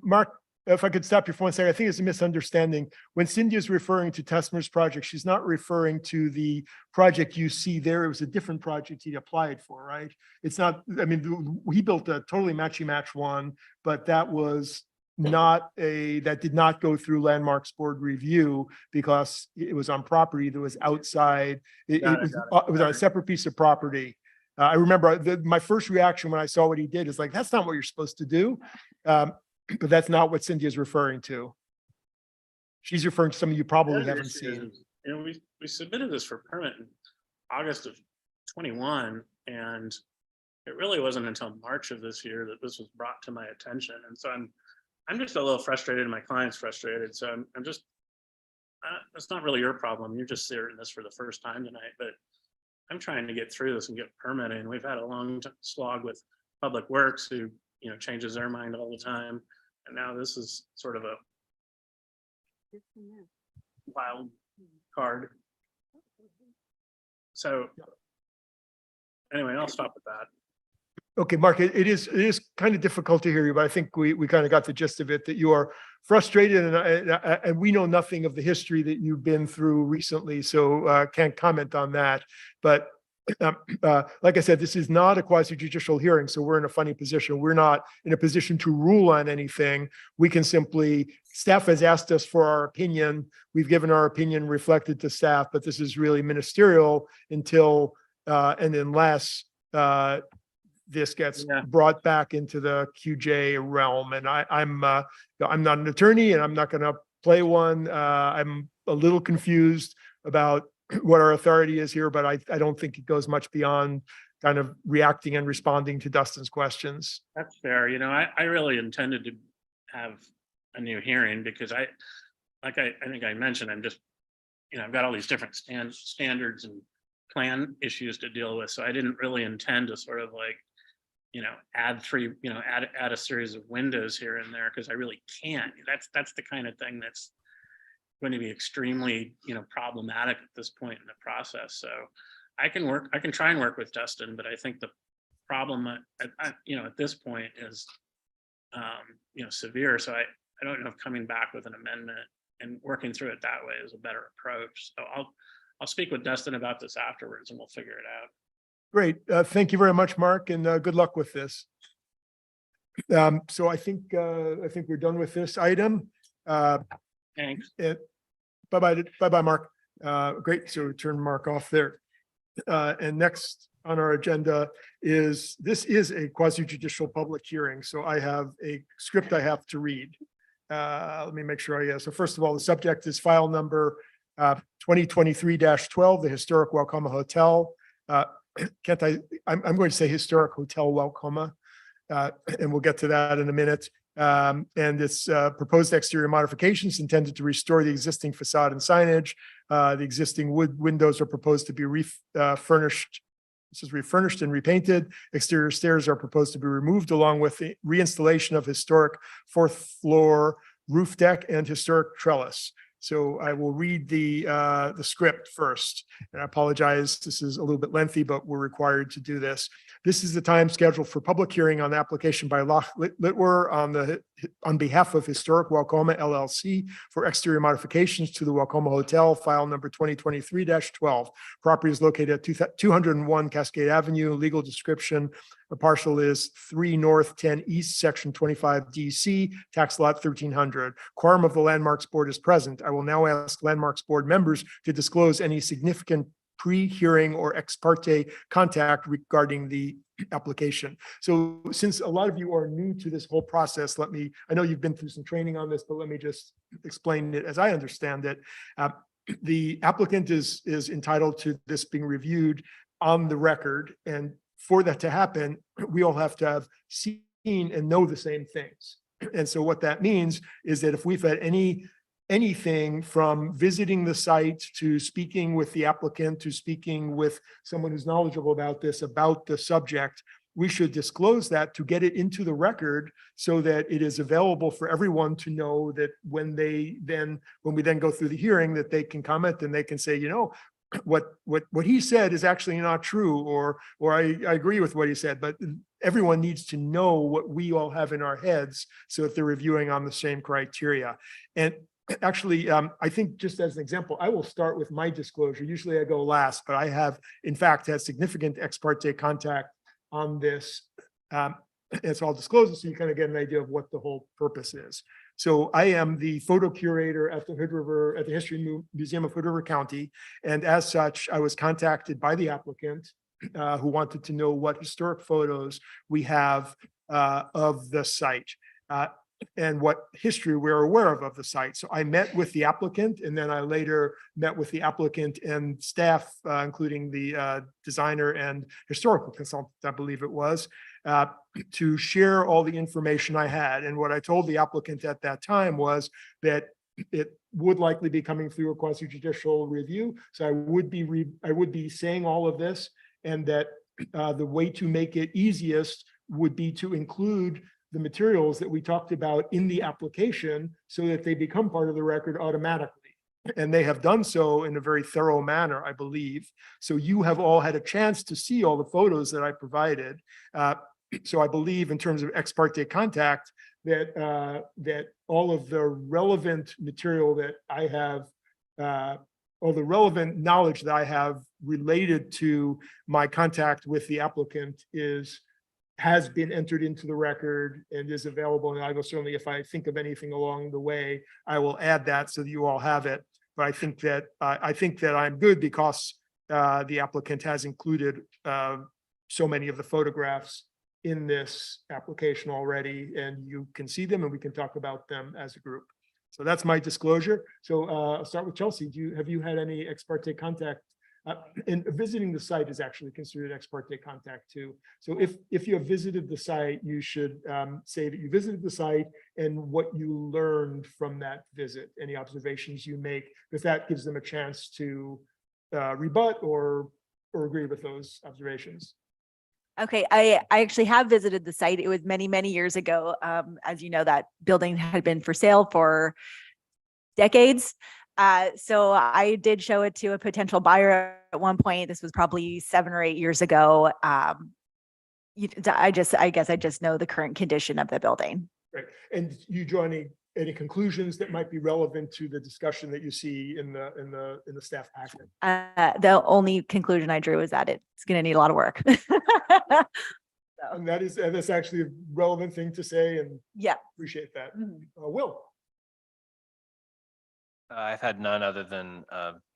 Mark, if I could stop you for 1 second, I think it's a misunderstanding. When Cindy is referring to Tesmer's project, she's not referring to the project you see there. It was a different project he applied for, right? It's not, I mean, he built a totally matchy-match one, but that was not that did not go through Landmarks Board review because it was on property that was outside. It was on a separate piece of property. I remember my first reaction when I saw what he did is like, that's not what you're supposed to do. But that's not what Cindy is referring to. She's referring to something you probably haven't seen. You know, we submitted this for permit in August of 21, and it really wasn't until March of this year that this was brought to my attention. And so I'm just a little frustrated, and my client's frustrated. So I'm just, it's not really your problem. You're just hearing this for the first time tonight, but I'm trying to get through this and get permitting. We've had a long slog with Public Works who, you know, changes their mind all the time. And now this is sort of a wild card. So anyway, I'll stop with that. Okay, Mark, it is kind of difficult to hear you, but I think we kind of got the gist of it, that you are frustrated and we know nothing of the history that you've been through recently, so can't comment on that. But like I said, this is not a quasi judicial hearing, so we're in a funny position. We're not in a position to rule on anything. We can simply, staff has asked us for our opinion. We've given our opinion reflected to staff, but this is really ministerial until and unless this gets brought back into the QJ realm. And I'm not an attorney and I'm not going to play one. I'm a little confused about what our authority is here, but I don't think it goes much beyond kind of reacting and responding to Dustin's questions. That's fair. You know, I really intended to have a new hearing because I think I mentioned, I'm just, you know, I've got all these different standards and plan issues to deal with. So I didn't really intend to sort of like, you know, add a series of windows here and there, because I really can't. That's the kind of thing that's going to be extremely, you know, problematic at this point in the process. So I can try and work with Dustin, but I think the problem you know, at this point is, you know, severe. So I don't know if coming back with an amendment and working through it that way is a better approach. So I'll speak with Dustin about this afterwards and we'll figure it out. Great. Thank you very much, Mark, and good luck with this. So I think we're done with this item. Thanks. Bye-bye, Mark. Great. So turn Mark off there. And next on our agenda is, this is a quasi judicial public hearing. So I have a script I have to read. Let me make sure so first of all, the subject is file number 2023-12, the Historic Waukoma Hotel. I'm going to say Historic Hotel Waukoma, and we'll get to that in a minute. And it's proposed exterior modifications intended to restore the existing facade and signage. The existing wood windows are proposed to be refurnished. This is refurnished and repainted. Exterior stairs are proposed to be removed, along with the reinstallation of historic fourth floor roof deck and historic trellis. So I will read the script first, and I apologize. This is a little bit lengthy, but we're required to do this. This is the time scheduled for public hearing on the application by Loch Litwer on behalf of Historic Waukoma LLC for exterior modifications to the Waukoma Hotel, file number 2023-12. Property is located at 201 Cascade Avenue. Legal description: the parcel is 3 North 10 East, section 25 DC, tax lot 1300. Quorum of the Landmarks Board is present. I will now ask Landmarks Board members to disclose any significant pre-hearing or ex parte contact regarding the application. So since a lot of you are new to this whole process, I know you've been through some training on this, but let me just explain it as I understand it. The applicant is entitled to this being reviewed on the record. And for that to happen, we all have to have seen and know the same things. And so what that means is that if we've had any anything from visiting the site to speaking with the applicant, to speaking with someone who's knowledgeable about this, about the subject, we should disclose that to get it into the record so that it is available for everyone to know that when we then go through the hearing, that they can comment and they can say, you know, what he said is actually not true, or I agree with what he said, but everyone needs to know what we all have in our heads so that they're reviewing on the same criteria. And actually, I think just as an example, I will start with my disclosure. Usually I go last, but I have in fact had significant ex parte contact on this. And so I'll disclose it so you kind of get an idea of what the whole purpose is. So I am the photo curator at the History Museum of Hood River County. And as such, I was contacted by the applicant who wanted to know what historic photos we have of the site. And what history we're aware of the site. So I met with the applicant, and then I later met with the applicant and staff, including the designer and historical consultant, I believe it was, to share all the information I had. And what I told the applicant at that time was that it would likely be coming through a quasi judicial review. So I would be saying all of this, and that the way to make it easiest would be to include the materials that we talked about in the application so that they become part of the record automatically. And they have done so in a very thorough manner, I believe. So you have all had a chance to see all the photos that I provided. So I believe in terms of ex parte contact that all of the relevant material that I have, all the relevant knowledge that I have related to my contact with the applicant has been entered into the record and is available. And I will certainly, if I think of anything along the way, I will add that so that you all have it. But I think that I'm good because the applicant has included so many of the photographs in this application already, and you can see them and we can talk about them as a group. So that's my disclosure. So I'll start with Chelsea. Have you had any ex parte contact? And visiting the site is actually considered ex parte contact too. So if you have visited the site, you should say that you visited the site and what you learned from that visit, any observations you make, because that gives them a chance to rebut or agree with those observations. Okay, I actually have visited the site. It was many, many years ago. As you know, that building had been for sale for decades. So I did show it to a potential buyer at one point. This was probably 7 or 8 years ago. I guess I just know the current condition of the building. Right. And you draw any conclusions that might be relevant to the discussion that you see in the staff packet? The only conclusion I drew is that it's going to need a lot of work. And that's actually a relevant thing to say, and Yeah. appreciate that. Will? I've had none other than,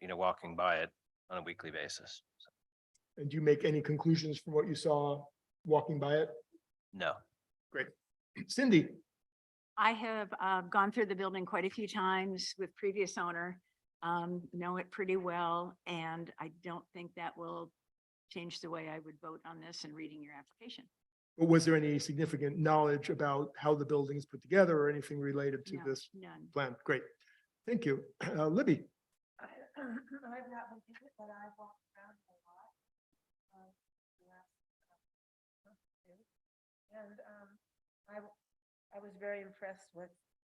walking by it on a weekly basis. And do you make any conclusions from what you saw walking by it? No. Great. Cindy? I have gone through the building quite a few times with previous owner, know it pretty well, and I don't think that will change the way I would vote on this and reading your application. But was there any significant knowledge about how the building is put together or anything related to No, this none. plan? Great. Thank you. Libby? I've not been to it, but I've walked around a lot. And I was very impressed with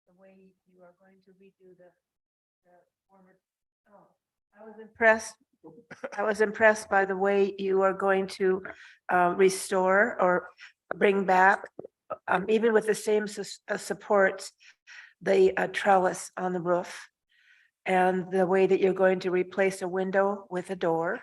the way you are going to redo the former. I was impressed by the way you are going to restore or bring back, even with the same supports, the trellis on the roof, and the way that you're going to replace a window with a door.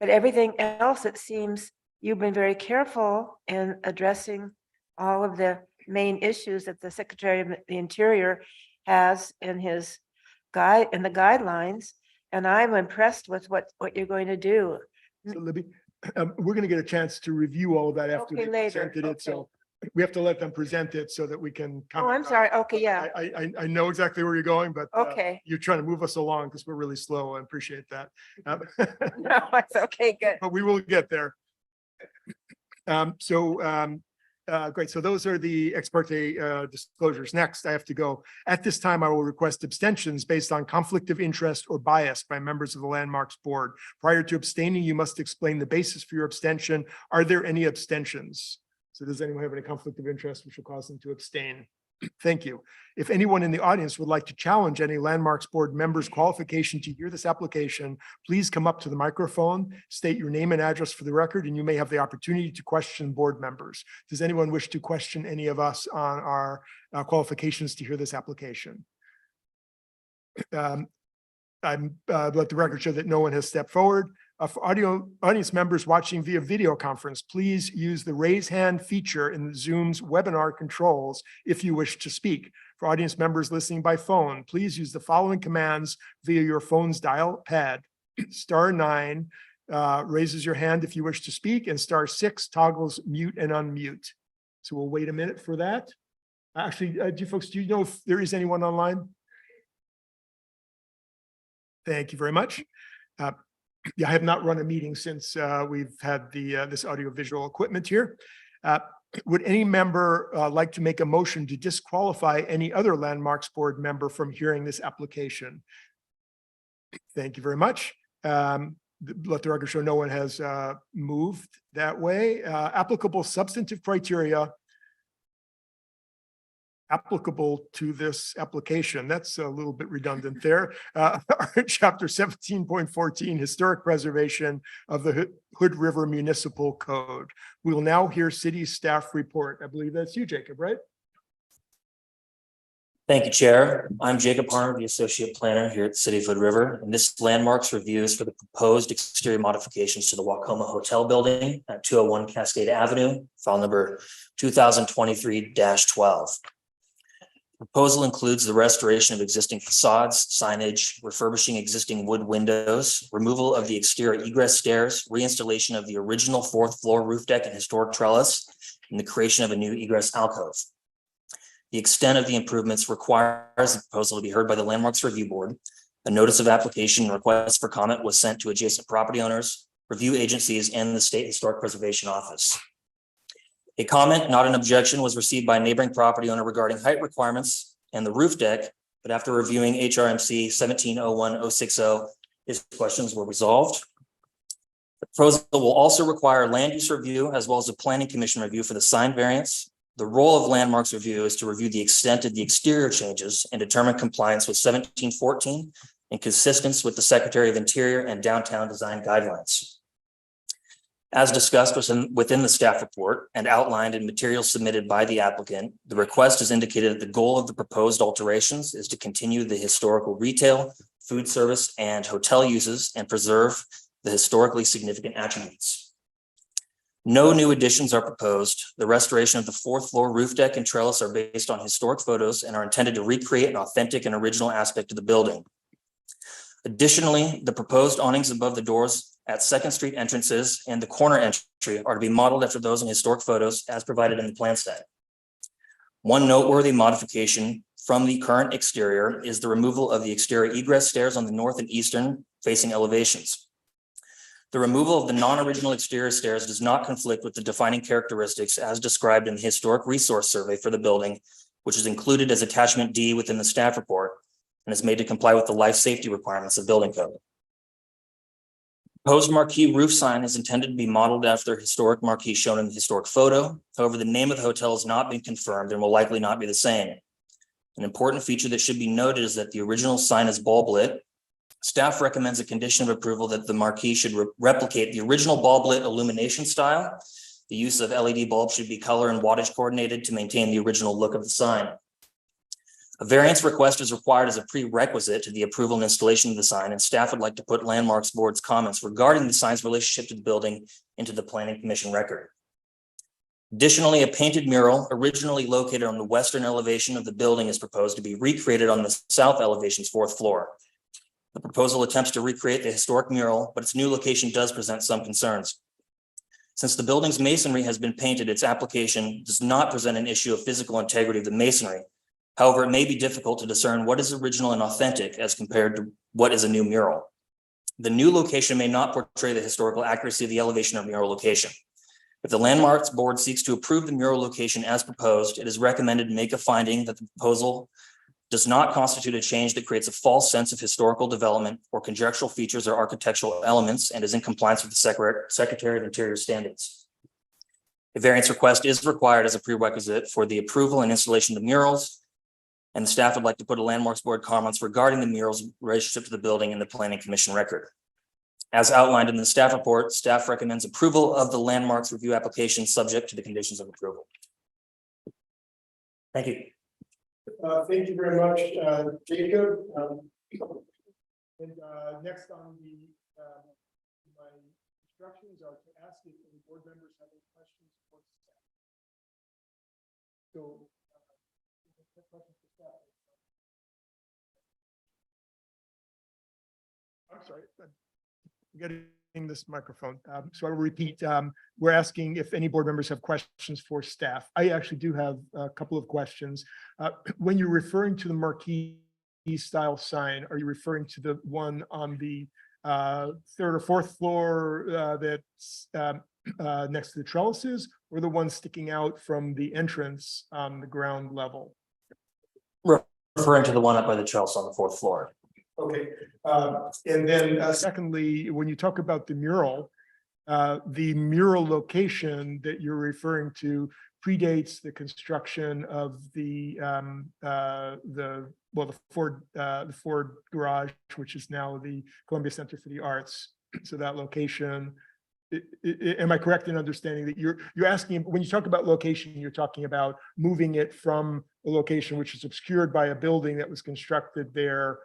But everything else, it seems you've been very careful in addressing all of the main issues that the Secretary of the Interior has in his the guidelines. And I'm impressed with what you're going to do. So Libby, we're going to get a chance to review all of that after Okay, they later. presented it. So we have to let them present it so that we can. Oh, I'm comment on it. sorry. Okay, yeah. I know exactly where you're going, but Okay. you're trying to move us along because we're really slow. I appreciate that. No, it's okay, good. But we will get there. So Great. So those are the ex parte disclosures. Next, I have to go. At this time, I will request abstentions based on conflict of interest or bias by members of the Landmarks Board. Prior to abstaining, you must explain the basis for your abstention. Are there any abstentions? So does anyone have any conflict of interest which will cause them to abstain? Thank you. If anyone in the audience would like to challenge any Landmarks Board member's qualification to hear this application, please come up to the microphone, state your name and address for the record, and you may have the opportunity to question board members. Does anyone wish to question any of us on our qualifications to hear this application? Let the record show that no one has stepped forward. For audience members watching via video conference, please use the raise hand feature in Zoom's webinar controls if you wish to speak. For audience members listening by phone, please use the following commands via your phone's dial pad. *9 raises your hand if you wish to speak, and *6 toggles mute and unmute. So we'll wait a minute for that. Actually, do you know if there is anyone online? Thank you very much. Yeah, I have not run a meeting since we've had this audiovisual equipment here. Would any member like to make a motion to disqualify any other Landmarks Board member from hearing this application? Thank you very much. Let the record show no one has moved that way. Applicable substantive criteria applicable to this application. That's a little bit redundant there. Chapter 17.14, Historic Preservation of the Hood River Municipal Code. We will now hear city staff report. I believe that's you, Jacob, right? Thank you, Chair. I'm Jacob Harner, the Associate Planner here at the City of Hood River, and this landmarks review is for the proposed exterior modifications to the Wacoma Hotel building at 201 Cascade Avenue, file number 2023-12. Proposal includes the restoration of existing facades, signage, refurbishing existing wood windows, removal of the exterior egress stairs, reinstallation of the original 4th floor roof deck and historic trellis, and the creation of a new egress alcove. The extent of the improvements requires the proposal to be heard by the Landmarks Review Board. A notice of application and request for comment was sent to adjacent property owners, review agencies, and the State Historic Preservation Office. A comment, not an objection, was received by a neighboring property owner regarding height requirements and the roof deck, but after reviewing HRMC 1701060, his questions were resolved. The proposal will also require land use review as well as a planning commission review for the sign variance. The role of Landmarks Review is to review the extent of the exterior changes and determine compliance with 1714 and consistence with the Secretary of Interior and downtown design guidelines. As discussed within the staff report and outlined in materials submitted by the applicant, the request has indicated that the goal of the proposed alterations is to continue the historical retail, food service, and hotel uses and preserve the historically significant attributes. No new additions are proposed. The restoration of the 4th floor roof deck and trellis are based on historic photos and are intended to recreate an authentic and original aspect of the building. Additionally, the proposed awnings above the doors at 2nd Street entrances and the corner entry are to be modeled after those in historic photos as provided in the plan set. One noteworthy modification from the current exterior is the removal of the exterior egress stairs on the north and eastern facing elevations. The removal of the non-original exterior stairs does not conflict with the defining characteristics as described in the historic resource survey for the building, which is included as attachment D within the staff report and is made to comply with the life safety requirements of building code. Proposed marquee roof sign is intended to be modeled after historic marquee shown in the historic photo. However, the name of the hotel has not been confirmed and will likely not be the same. An important feature that should be noted is that the original sign is bulb lit. Staff recommends a condition of approval that the marquee should replicate the original bulb lit illumination style. The use of LED bulbs should be color and wattage coordinated to maintain the original look of the sign. A variance request is required as a prerequisite to the approval and installation of the sign, and staff would like to put Landmarks Board's comments regarding the sign's relationship to the building into the Planning Commission record. Additionally, a painted mural originally located on the western elevation of the building is proposed to be recreated on the south elevation's 4th floor. The proposal attempts to recreate the historic mural, but its new location does present some concerns. Since the building's masonry has been painted, its application does not present an issue of physical integrity of the masonry. However, it may be difficult to discern what is original and authentic as compared to what is a new mural. The new location may not portray the historical accuracy of the elevation or mural location. If the Landmarks Board seeks to approve the mural location as proposed, it is recommended to make a finding that the proposal does not constitute a change that creates a false sense of historical development or conjectural features or architectural elements and is in compliance with the Secretary of Interior standards. A variance request is required as a prerequisite for the approval and installation of murals, and the staff would like to put a Landmarks Board comments regarding the murals relationship to the building in the Planning Commission record. As outlined in the staff report, staff recommends approval of the Landmarks review application subject to the conditions of approval. Thank you. Thank you very much, Jacob. And next on my instructions are to ask if any board members have any questions for staff. So, questions for staff. I'm sorry, I'm getting this microphone. So I will repeat, we're asking if any board members have questions for staff. I actually do have a couple of questions. When you're referring to the marquee style sign, are you referring to the one on the third or fourth floor that's next to the trellises, or the one sticking out from the entrance on the ground level? Referring to the one up by the trellis on the fourth floor. Okay, and then secondly, when you talk about the mural location that you're referring to predates the construction of the Ford garage, which is now the Columbia Center for the Arts. So that location, am I correct in understanding that you're asking, when you talk about location, you're talking about moving it from a location which is obscured by a building that was constructed there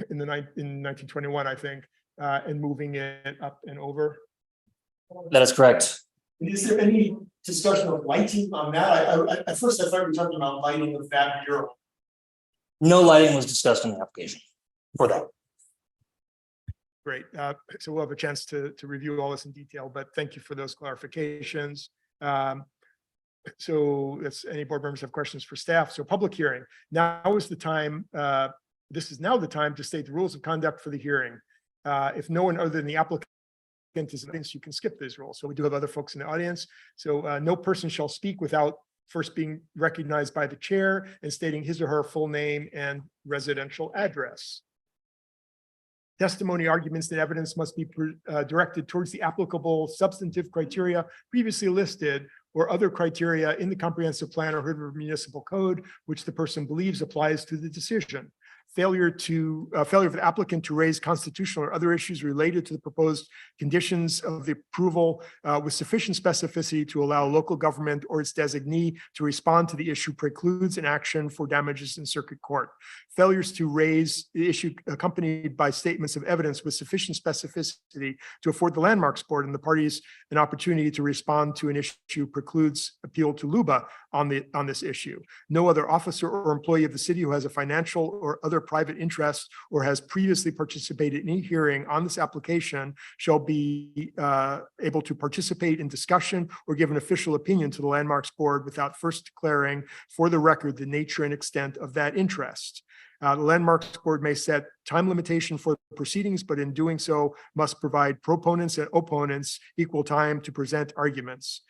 in 1921, I think, and moving it up and over? That is correct. Is there any discussion of lighting on that? At first, I thought you were talking about lighting of that mural. No lighting was discussed in the application for that. Great. So we'll have a chance to review all this in detail, but thank you for those clarifications. So if any board members have questions for staff, so public hearing. Now is the time. This is now the time to state the rules of conduct for the hearing. If no one other than the applicant is in the audience, you can skip these rules. So we do have other folks in the audience. So no person shall speak without first being recognized by the chair and stating his or her full name and residential address. Testimony, arguments, and evidence must be directed towards the applicable substantive criteria previously listed or other criteria in the comprehensive plan or Hood River Municipal Code, which the person believes applies to the decision. Failure of the applicant to raise constitutional or other issues related to the proposed conditions of the approval with sufficient specificity to allow local government or its designee to respond to the issue precludes an action for damages in circuit court. Failures to raise the issue accompanied by statements of evidence with sufficient specificity to afford the Landmarks Board and the parties an opportunity to respond to an issue precludes appeal to LUBA on this issue. No other officer or employee of the city who has a financial or other private interest or has previously participated in any hearing on this application shall be able to participate in discussion or give an official opinion to the Landmarks Board without first declaring for the record the nature and extent of that interest. The Landmarks Board may set time limitation for proceedings, but in doing so must provide proponents and opponents equal time to present arguments.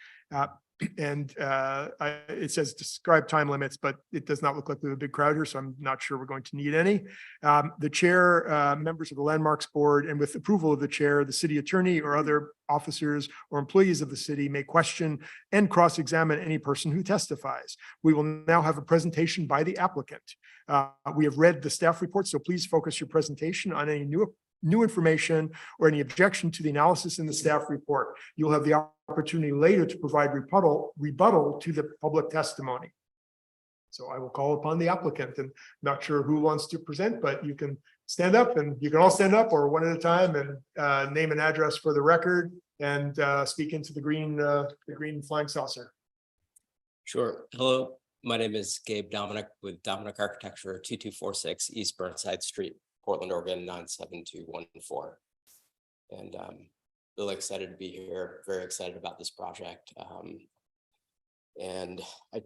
It says describe time limits, but it does not look like we have a big crowd here, so I'm not sure we're going to need any. The chair, members of the Landmarks Board, and with approval of the chair, the city attorney or other officers or employees of the city may question and cross-examine any person who testifies. We will now have a presentation by the applicant. We have read the staff report, so please focus your presentation on any new information or any objection to the analysis in the staff report. You'll have the opportunity later to provide rebuttal to the public testimony. So I will call upon the applicant, and not sure who wants to present, but you can stand up, and you can all stand up or one at a time and name and address for the record and speak into the green flying saucer. Sure. Hello, my name is Gabe Dominic with Dominic Architecture, 2246 East Burnside Street, Portland, Oregon, 97214. And really excited to be here, very excited about this project. And I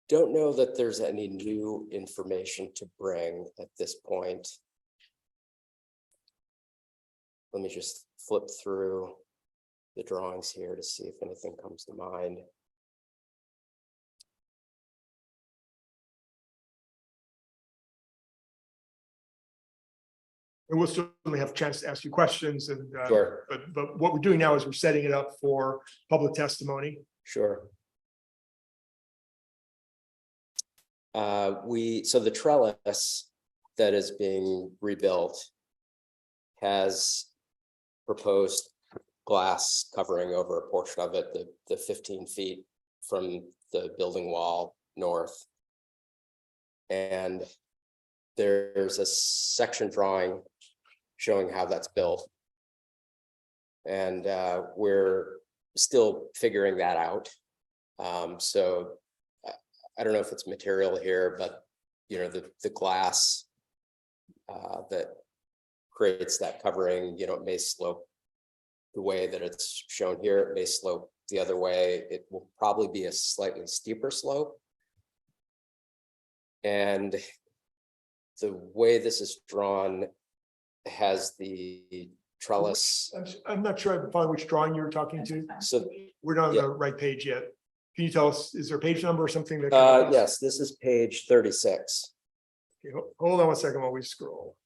don't know that there's any new information to bring at this point. Let me just flip through the drawings here to see if anything comes to mind. And we'll certainly have a chance to ask you questions and, Sure, but what we're doing now is we're setting it up for public testimony. sure. So the trellis that is being rebuilt has proposed glass covering over a portion of it, the 15 feet from the building wall north. And there's a section drawing showing how that's built. And we're still figuring that out. So I don't know if it's material here, but you know, the glass that creates that covering, you know, it may slope the way that it's shown here. It may slope the other way. It will probably be a slightly steeper slope. And the way this is drawn has the trellis. I'm not sure I follow which drawing you were talking to. So We're not on Yeah. the right page yet. Can you tell us, is there a page number or something that? yes, this is page 36. Okay, hold on one second while we scroll.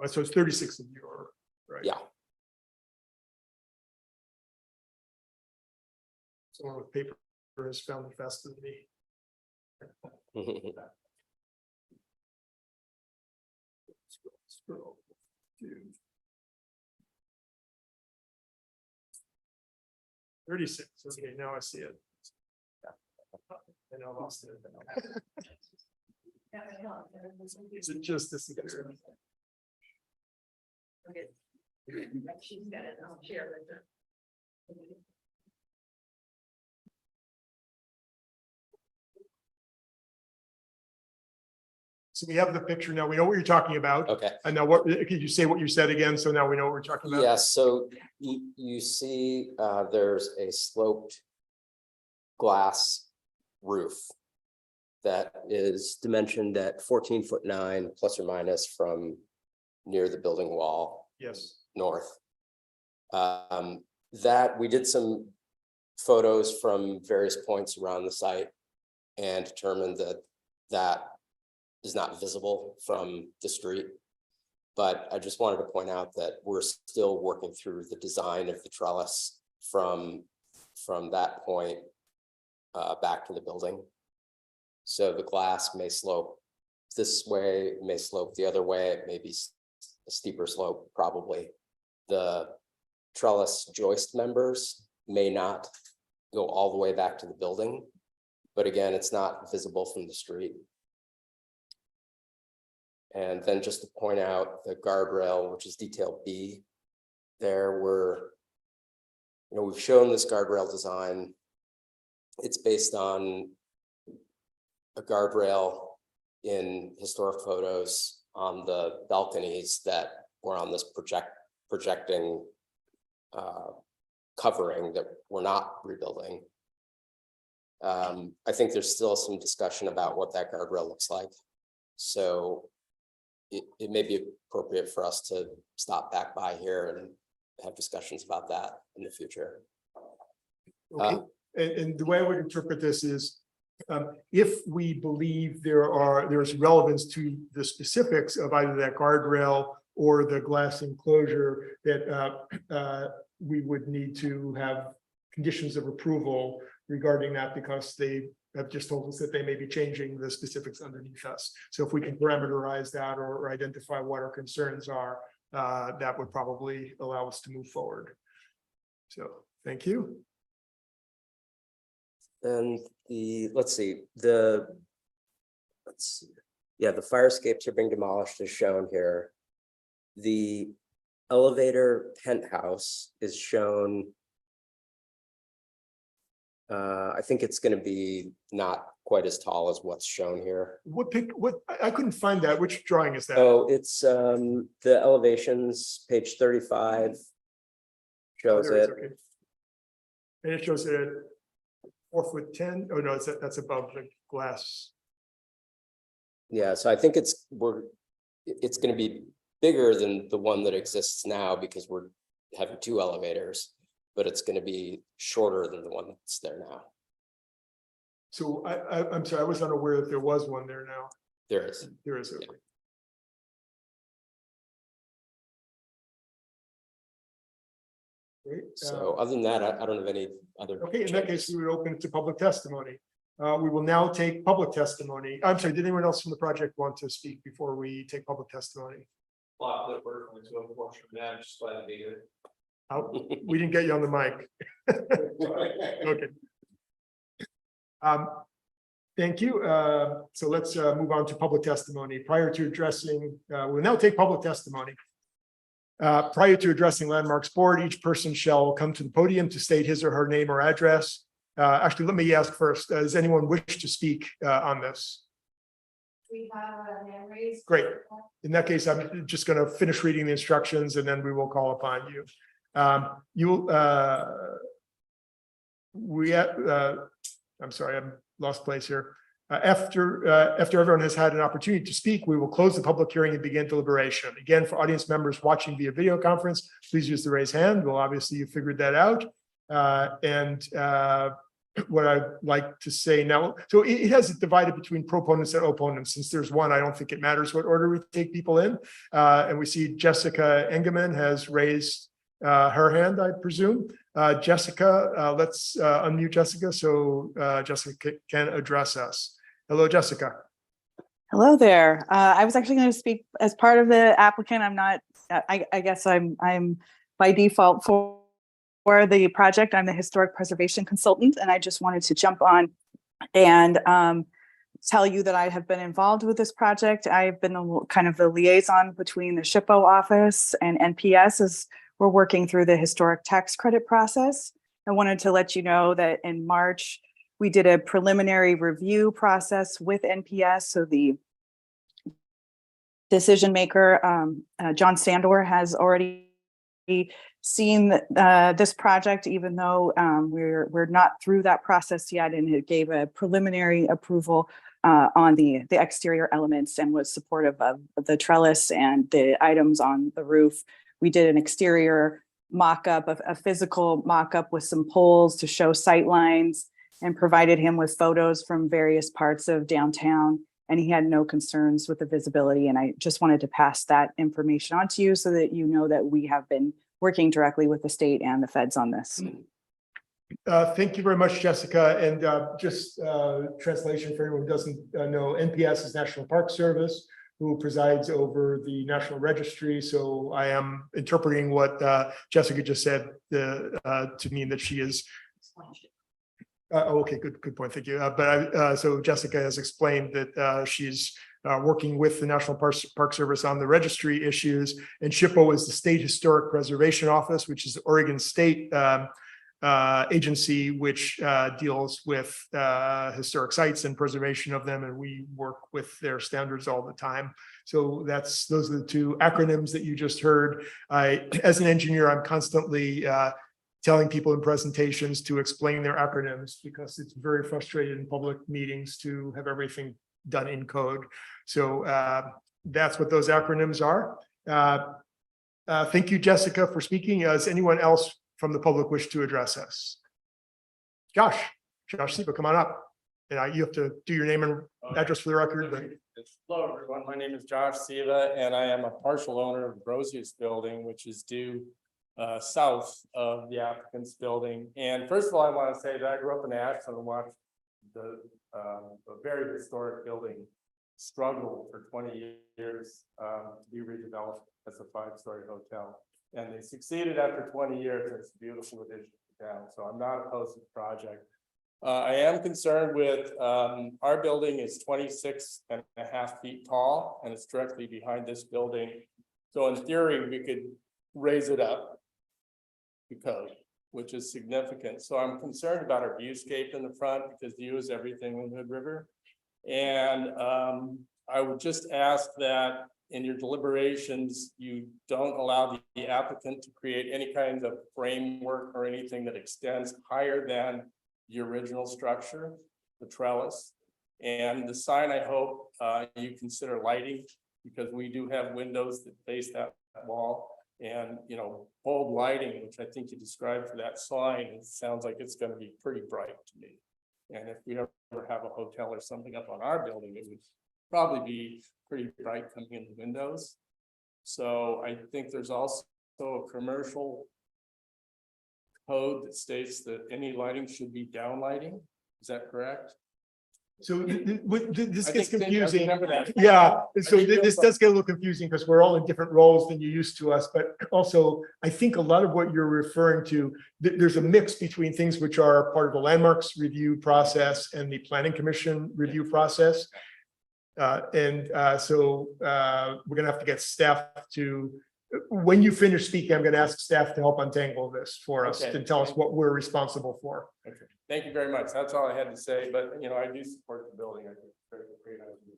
So it's 36 of your, right? Yeah. Someone with paper has found it faster than me. Scroll to 36. Okay, now I see it. And I lost it. Is it just disappeared? She's got it, I'll share with her. So we have the picture now. We know what you're talking about. Okay. And now what, could you say what you said again? So now we know what we're talking about. Yes, so you see, there's a sloped glass roof that is dimensioned at 14'9" plus or minus from near the building wall Yes. north. That we did some photos from various points around the site and determined that that is not visible from the street. But I just wanted to point out that we're still working through the design of the trellis from that point back to the building. So the glass may slope this way, it may slope the other way, it may be a steeper slope, probably. The trellis joist members may not go all the way back to the building, but again, it's not visible from the street. And then just to point out the guardrail, which is detail B, there were, you know, we've shown this guardrail design. It's based on a guardrail in historic photos on the balconies that were on this projecting covering that we're not rebuilding. I think there's still some discussion about what that guardrail looks like. So it may be appropriate for us to stop back by here and have discussions about that in the future. Okay. And the way I would interpret this is, if we believe there's relevance to the specifics of either that guardrail or the glass enclosure, that we would need to have conditions of approval regarding that, because they have just told us that they may be changing the specifics underneath us. So if we can parameterize that or identify what our concerns are, that would probably allow us to move forward. So, thank you. And let's see, the fire escapes are being demolished as shown here. The elevator penthouse is shown. I think it's going to be not quite as tall as what's shown here. I couldn't find that. Which drawing is that? Oh, it's the elevations, page 35. Shows There it is, it. okay. And it shows it at 4'10". Oh, no, that's above the glass. Yeah, so I think it's gonna be bigger than the one that exists now because we're having 2 elevators, but it's gonna be shorter than the one that's there now. So I'm sorry, I was unaware that there was one there now. There is. There is. Yeah. Okay. Great. So other than that, I don't have any other. Okay, in that case, we would open it to public testimony. We will now take public testimony. I'm sorry, did anyone else from the project want to speak before we take public testimony? Oh, we didn't get you on the mic. Okay. Thank you. So let's move on to public testimony. Prior to addressing, we'll now take public testimony. Prior to addressing Landmarks Board, each person shall come to the podium to state his or her name or address. Actually, let me ask first, does anyone wish to speak on this? We have a hand raised. Great. In that case, I'm just going to finish reading the instructions and then we will call upon you. I'm sorry, I'm lost place here. After everyone has had an opportunity to speak, we will close the public hearing and begin deliberation. Again, for audience members watching via video conference, please use the raise hand. Well, obviously you figured that out. What I'd like to say now, so it has it divided between proponents and opponents. Since there's one, I don't think it matters what order we take people in. And we see Jessica Engemann has raised her hand, I presume. Jessica, let's unmute Jessica so Jessica can address us. Hello, Jessica. Hello there. I was actually going to speak as part of the applicant. I'm not, I guess I'm by default for the project. I'm the historic preservation consultant, and I just wanted to jump on and tell you that I have been involved with this project. I've been kind of the liaison between the SHPO office and NPS as we're working through the historic tax credit process. I wanted to let you know that in March, we did a preliminary review process with NPS. So the decision maker, John Sandor, has already seen this project, even though we're not through that process yet, and it gave a preliminary approval on the exterior elements and was supportive of the trellis and the items on the roof. We did an exterior mock-up, a physical mock-up with some poles to show sight lines, and provided him with photos from various parts of downtown. And he had no concerns with the visibility. And I just wanted to pass that information on to you so that you know that we have been working directly with the state and the feds on this. Thank you very much, Jessica. And just translation for anyone who doesn't know, NPS is National Park Service, who presides over the National Registry. So I am interpreting what Jessica just said to mean that she is. Okay, good point. Thank you. So Jessica has explained that she's working with the National Park Service on the registry issues, and SHPO is the State Historic Preservation Office, which is the Oregon State agency, which deals with historic sites and preservation of them, and we work with their standards all the time. So those are the two acronyms that you just heard. As an engineer, I'm constantly telling people in presentations to explain their acronyms because it's very frustrating in public meetings to have everything done in code. So that's what those acronyms are. Thank you, Jessica, for speaking. Does anyone else from the public wish to address us? Josh Siva, come on up. And you have to do your name and address for the record. But... Hello, everyone. My name is Josh Siva, and I am a partial owner of the Brosius building, which is due south of the applicant's building. And first of all, I want to say that I grew up in Ashland and watched the very historic building struggle for 20 years to be redeveloped as a 5-story hotel. And they succeeded after 20 years. It's a beautiful addition to town. So I'm not opposed to the project. I am concerned with our building is 26.5 feet tall, and it's directly behind this building. So in theory, we could raise it up to code, which is significant. So I'm concerned about our viewscape in the front because view is everything in Hood River. And I would just ask that in your deliberations, you don't allow the applicant to create any kind of framework or anything that extends higher than the original structure, the trellis. And the sign, I hope you consider lighting because we do have windows that face that wall. And, you know, bulb lighting, which I think you described for that sign, it sounds like it's gonna be pretty bright to me. And if we ever have a hotel or something up on our building, it would probably be pretty bright coming in the windows. So I think there's also a commercial code that states that any lighting should be down lighting. Is that correct? So this I gets think- I confusing. remember that. Yeah, so I think this does get a little confusing because we're all in different roles than you used to us, but also I think a lot of what you're referring to, there's a mix between things which are part of the landmarks review process and the planning commission review process. So we're gonna have to get staff to, when you finish speaking, I'm gonna ask staff to help untangle this for us, Okay. to tell us what we're responsible for. Okay, thank you very much. That's all I had to say, but you know, I do support the building. I think it's a great idea.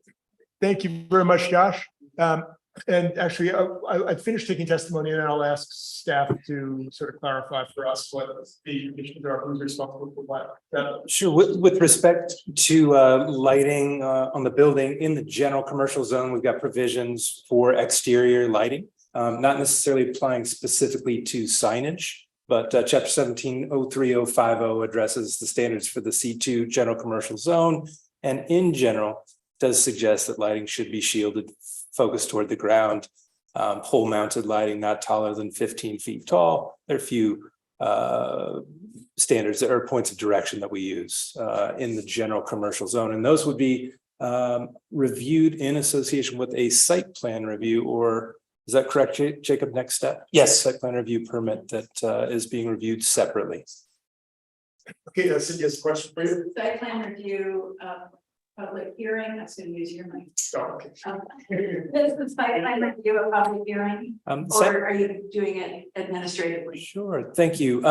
Thank you very much, Josh. And actually, I finished taking testimony and then I'll ask staff to sort of clarify for us what the conditions are, who's responsible for what. Sure, with respect to lighting on the building, in the general commercial zone, we've got provisions for exterior lighting. Not necessarily applying specifically to signage, but chapter 1703-050 addresses the standards for the C2 general commercial zone. And in general, does suggest that lighting should be shielded, focused toward the ground. Pole mounted lighting not taller than 15 feet tall. There are a few standards or points of direction that we use in the general commercial zone. And those would be reviewed in association with a site plan review, or is that correct, Jacob? Next step? Yes. Site plan review permit that is being reviewed separately. Okay, that's Cynthia's question for you. Site plan review, public hearing, that's gonna use your mic. This is site plan review, a public hearing, or are you doing it administratively? Sure, thank you.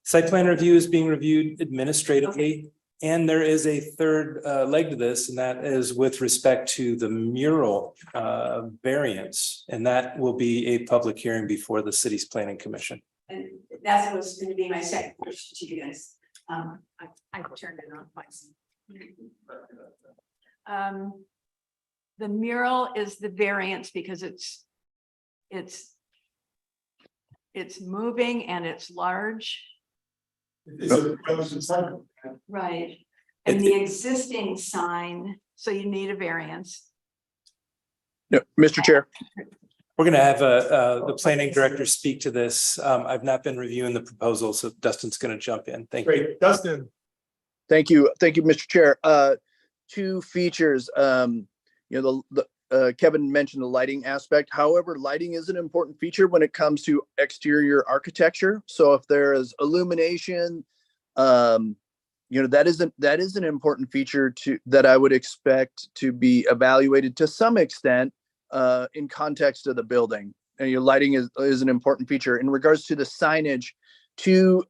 Site plan review is being reviewed administratively. And there is a third leg to this, and that is with respect to the mural variance. And that will be a public hearing before the city's planning commission. And that was gonna be my second question to you guys. I turned it on twice. The mural is the variance because it's moving and it's large. It's a relative sign. Right. And the existing sign, so you need a variance. No, Mr. Chair. We're going to have the planning director speak to this. I've not been reviewing the proposal, so Dustin's going to jump in. Thank you. Great, Dustin. Thank you, Mr. Chair. Two features, Kevin mentioned the lighting aspect. However, lighting is an important feature when it comes to exterior architecture. So if there is illumination, that is an important feature that I would expect to be evaluated to some extent in context of the building. And your lighting is an important feature. In regards to the signage, two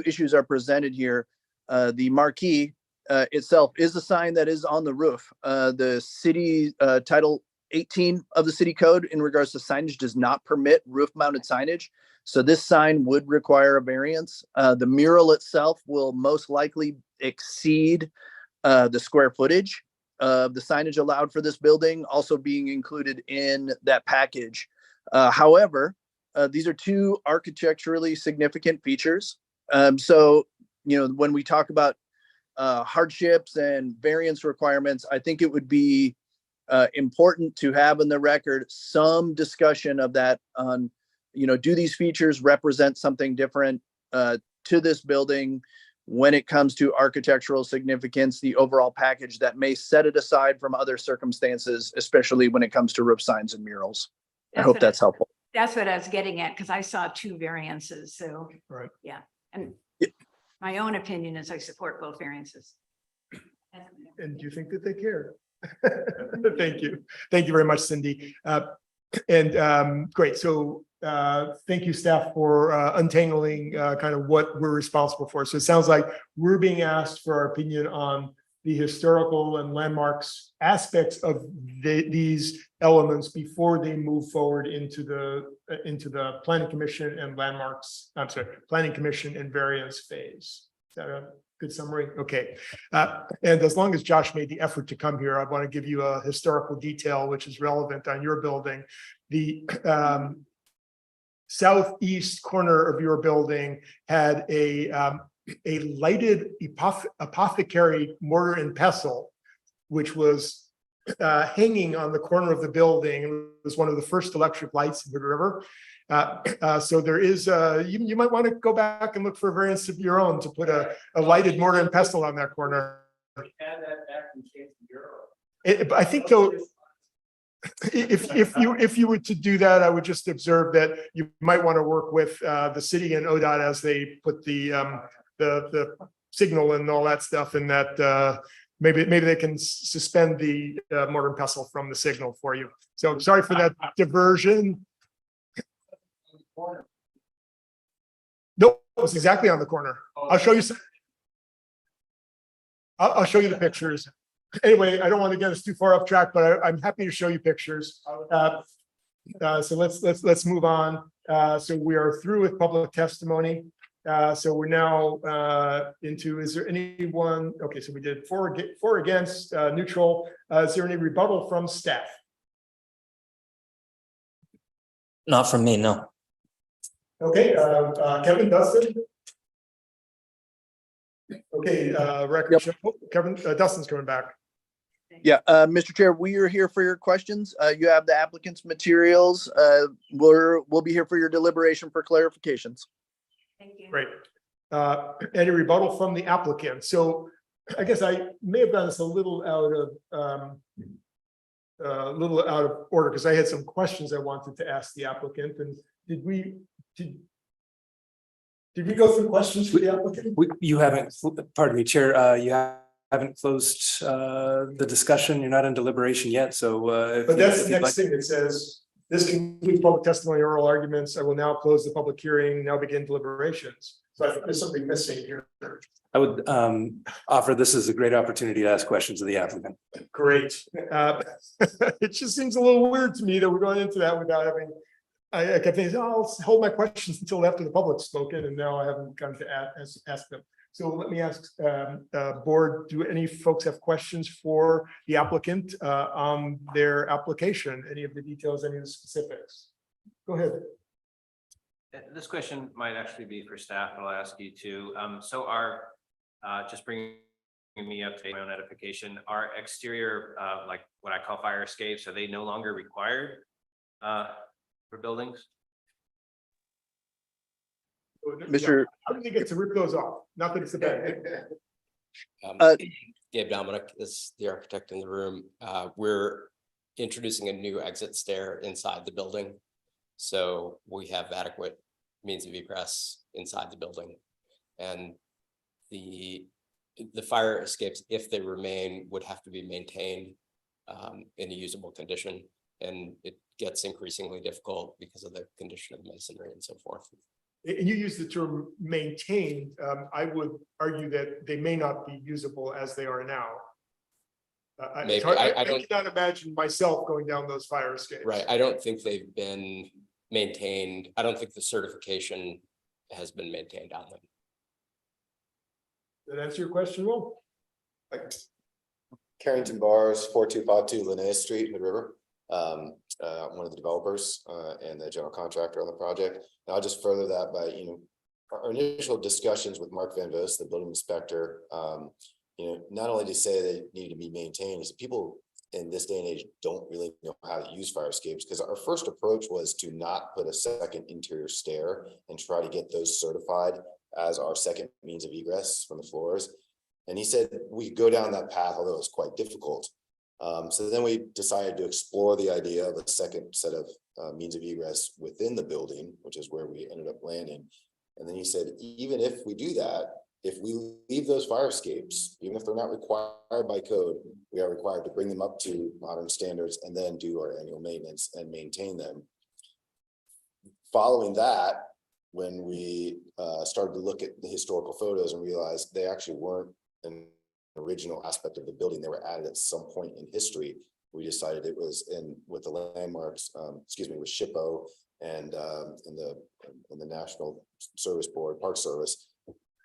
issues are presented here. The marquee itself is a sign that is on the roof. The city title 18 of the city code in regards to signage does not permit roof mounted signage. So this sign would require a variance. The mural itself will most likely exceed the square footage of the signage allowed for this building, also being included in that package. However, these are two architecturally significant features. So, when we talk about hardships and variance requirements, I think it would be important to have in the record some discussion of that on, do these features represent something different to this building when it comes to architectural significance, the overall package that may set it aside from other circumstances, especially when it comes to roof signs and murals. I hope that's helpful. That's what I was getting at, because I saw two variances, so. Right. Yeah, and my own opinion is I support both variances. And do you think that they care? Thank you. Thank you very much, Cindy. Great. So thank you, staff, for untangling kind of what we're responsible for. So it sounds like we're being asked for our opinion on the historical and landmarks aspects of these elements before they move forward into the planning commission and landmarks. I'm sorry, planning commission and variance phase. that a good summary? Okay. And as long as Josh made the effort to come here, I want to give you a historical detail which is relevant on your building. The southeast corner of your building had a lighted apothecary mortar and pestle, which was hanging on the corner of the building. It was one of the first electric lights in the river. So there is, you might want to go back and look for a variance of your own to put a lighted mortar and pestle on that corner. Add that back and change the bureau. I think though, if you were to do that, I would just observe that you might want to work with the city and ODOT as they put the signal and all that stuff, and that maybe they can suspend the mortar and pestle from the signal for you. So sorry for that diversion. No, it was exactly on the corner. I'll show you some. I'll show you the pictures. Anyway, I don't want to get us too far off track, but I'm happy to show you pictures. So let's move on. So we are through with public testimony. So we're now into, is there anyone? Okay, so we did four against, neutral. Is there any rebuttal from staff? Not from me, no. Okay, Kevin, Dustin? Okay, record show, Kevin, Dustin's coming back. Yeah, Mr. Chair, we are here for your questions. You have the applicant's materials. We'll be here for your deliberation for clarifications. Thank you. Great. Any rebuttal from the applicant? So I guess I may have done this a little out of order because I had some questions I wanted to ask the applicant. And did we go through questions for the applicant? You haven't, pardon me, Chair, you haven't closed the discussion. You're not in deliberation yet, so. But that's the next thing. It says, this concludes public testimony, oral arguments. I will now close the public hearing, now begin deliberations. So I think there's something missing here. I would offer this as a great opportunity to ask questions of the applicant. Great. It just seems a little weird to me that we're going into that without having, I kept thinking, oh, I'll hold my questions until after the public's spoken, and now I haven't come to ask them. So let me ask, board, do any folks have questions for the applicant on their application? Any of the details, any of the specifics? Go ahead. This question might actually be for staff, but I'll ask you too. So just bringing me up to my own edification, our exterior, like what I call fire escapes, are they no longer required for buildings? Mr. How do you get to rip those off? Not that it's a bad thing. Gabe Dominic is the architect in the room. We're introducing a new exit stair inside the building. So we have adequate means of egress inside the building. And the fire escapes, if they remain, would have to be maintained in a usable condition. And it gets increasingly difficult because of the condition of masonry and so forth. And you use the term maintained. I would argue that they may not be usable as they are now. Maybe. I cannot imagine myself going down those fire escapes. Right. I don't think they've been maintained. I don't think the certification has been maintained on them. Did that answer your question, Will? Carrington Bars, 4252 Linnaeus Street, Hood River. One of the developers and the general contractor on the project. And I'll just further that by, our initial discussions with Mark Van Voos, the building inspector, not only to say they need to be maintained, is people in this day and age don't really know how to use fire escapes, because our first approach was to not put a second interior stair and try to get those certified as our second means of egress from the floors. And he said we could go down that path, although it was quite difficult. So then we decided to explore the idea of a second set of means of egress within the building, which is where we ended up landing. And then he said, even if we do that, if we leave those fire escapes, even if they're not required by code, we are required to bring them up to modern standards and then do our annual maintenance and maintain them. Following that, when we started to look at the historical photos and realized they actually weren't an original aspect of the building, they were added at some point in history. We decided it was in with the landmarks, with SHPO and the National Service Board, Park Service.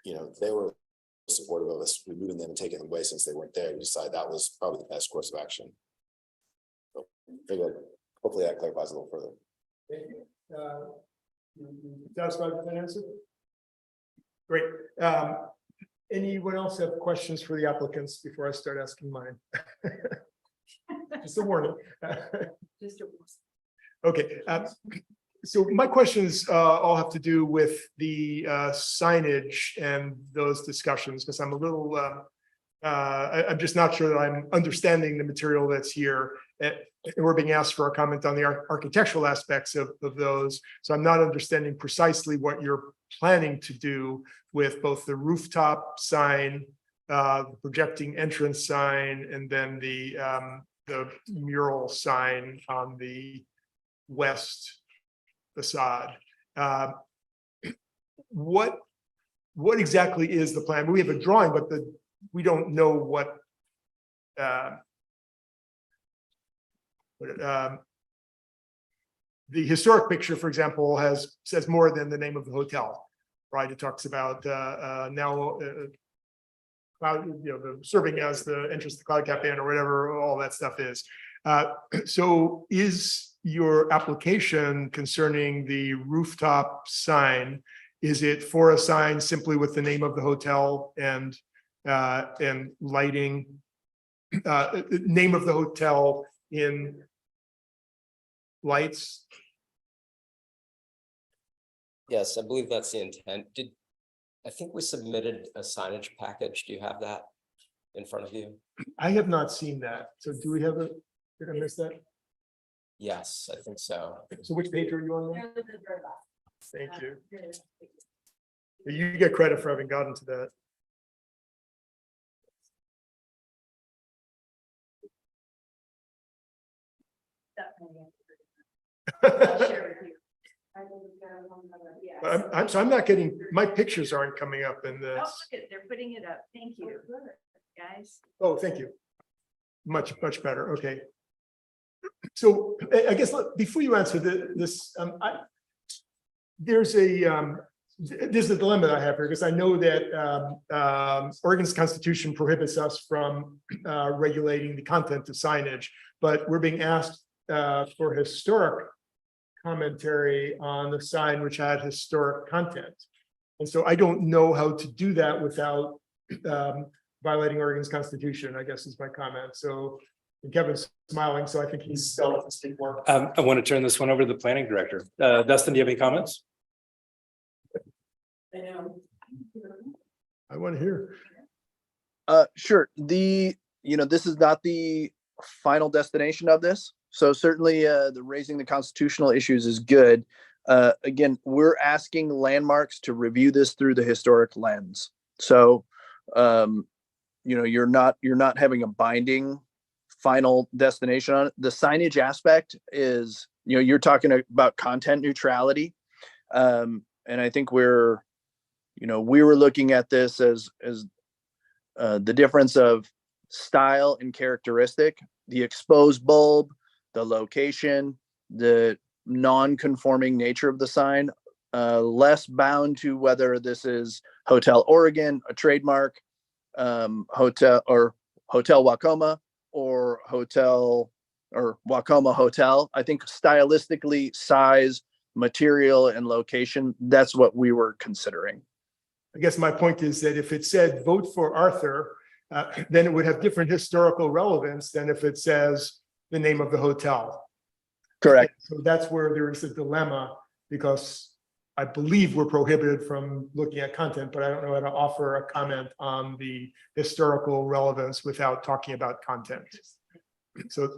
They were supportive of us removing them and taking them away since they weren't there. We decided that was probably the best course of action. So, hopefully that clarifies a little further. Thank you. You satisfied with that answer? Great. Anyone else have questions for the applicants before I start asking mine? Just a warning. Okay, so my questions all have to do with the signage and those discussions, because I'm a little, I'm just not sure that I'm understanding the material that's here. And we're being asked for a comment on the architectural aspects of those. So I'm not understanding precisely what you're planning to do with both the rooftop sign, the projecting entrance sign, and then the mural sign on the west facade. What exactly is the plan? We have a drawing, but we don't know what the historic picture, for example, says more than the name of the hotel, right? It talks about now cloud, the serving as the entrance to Cloud Cafe or whatever all that stuff is. So is your application concerning the rooftop sign, is it for a sign simply with the name of the hotel and lighting, name of the hotel in lights? Yes, I believe that's the intent. I think we submitted a signage package. Do you have that in front of you? I have not seen that. So do we have a, did I miss that? Yes, I think so. So which page are you on there? Thank you. You get credit for having gotten to that. So I'm not getting, my pictures aren't coming up in Oh, this. look at, they're putting it up. Thank you, guys. Oh, thank you. Much better. Okay. So I guess before you answer this, there's a dilemma that I have here, because I know that Oregon's Constitution prohibits us from regulating the content of signage, but we're being asked for historic commentary on the sign which had historic content. And so I don't know how to do that without violating Oregon's Constitution, I guess is my comment. So Kevin's smiling, so I think he's still to speak more. I want to turn this one over to the planning director. Dustin, do you have any comments? I want to hear. Sure. This is not the final destination of this. So certainly the raising the constitutional issues is good. Again, we're asking Landmarks to review this through the historic lens. So, you're not having a binding final destination on it. The signage aspect is, you're talking about content neutrality. And I think we were looking at this as the difference of style and characteristic, the exposed bulb, the location, the non-conforming nature of the sign, less bound to whether this is Hotel Oregon, a trademark, hotel or Hotel Wacoma, or Hotel or Wacoma Hotel. I think stylistically, size, material, and location, that's what we were considering. I guess my point is that if it said vote for Arthur, then it would have different historical relevance than if it says the name of the hotel. Correct. So that's where there is a dilemma, because I believe we're prohibited from looking at content, but I don't know how to offer a comment on the historical relevance without talking about content. So,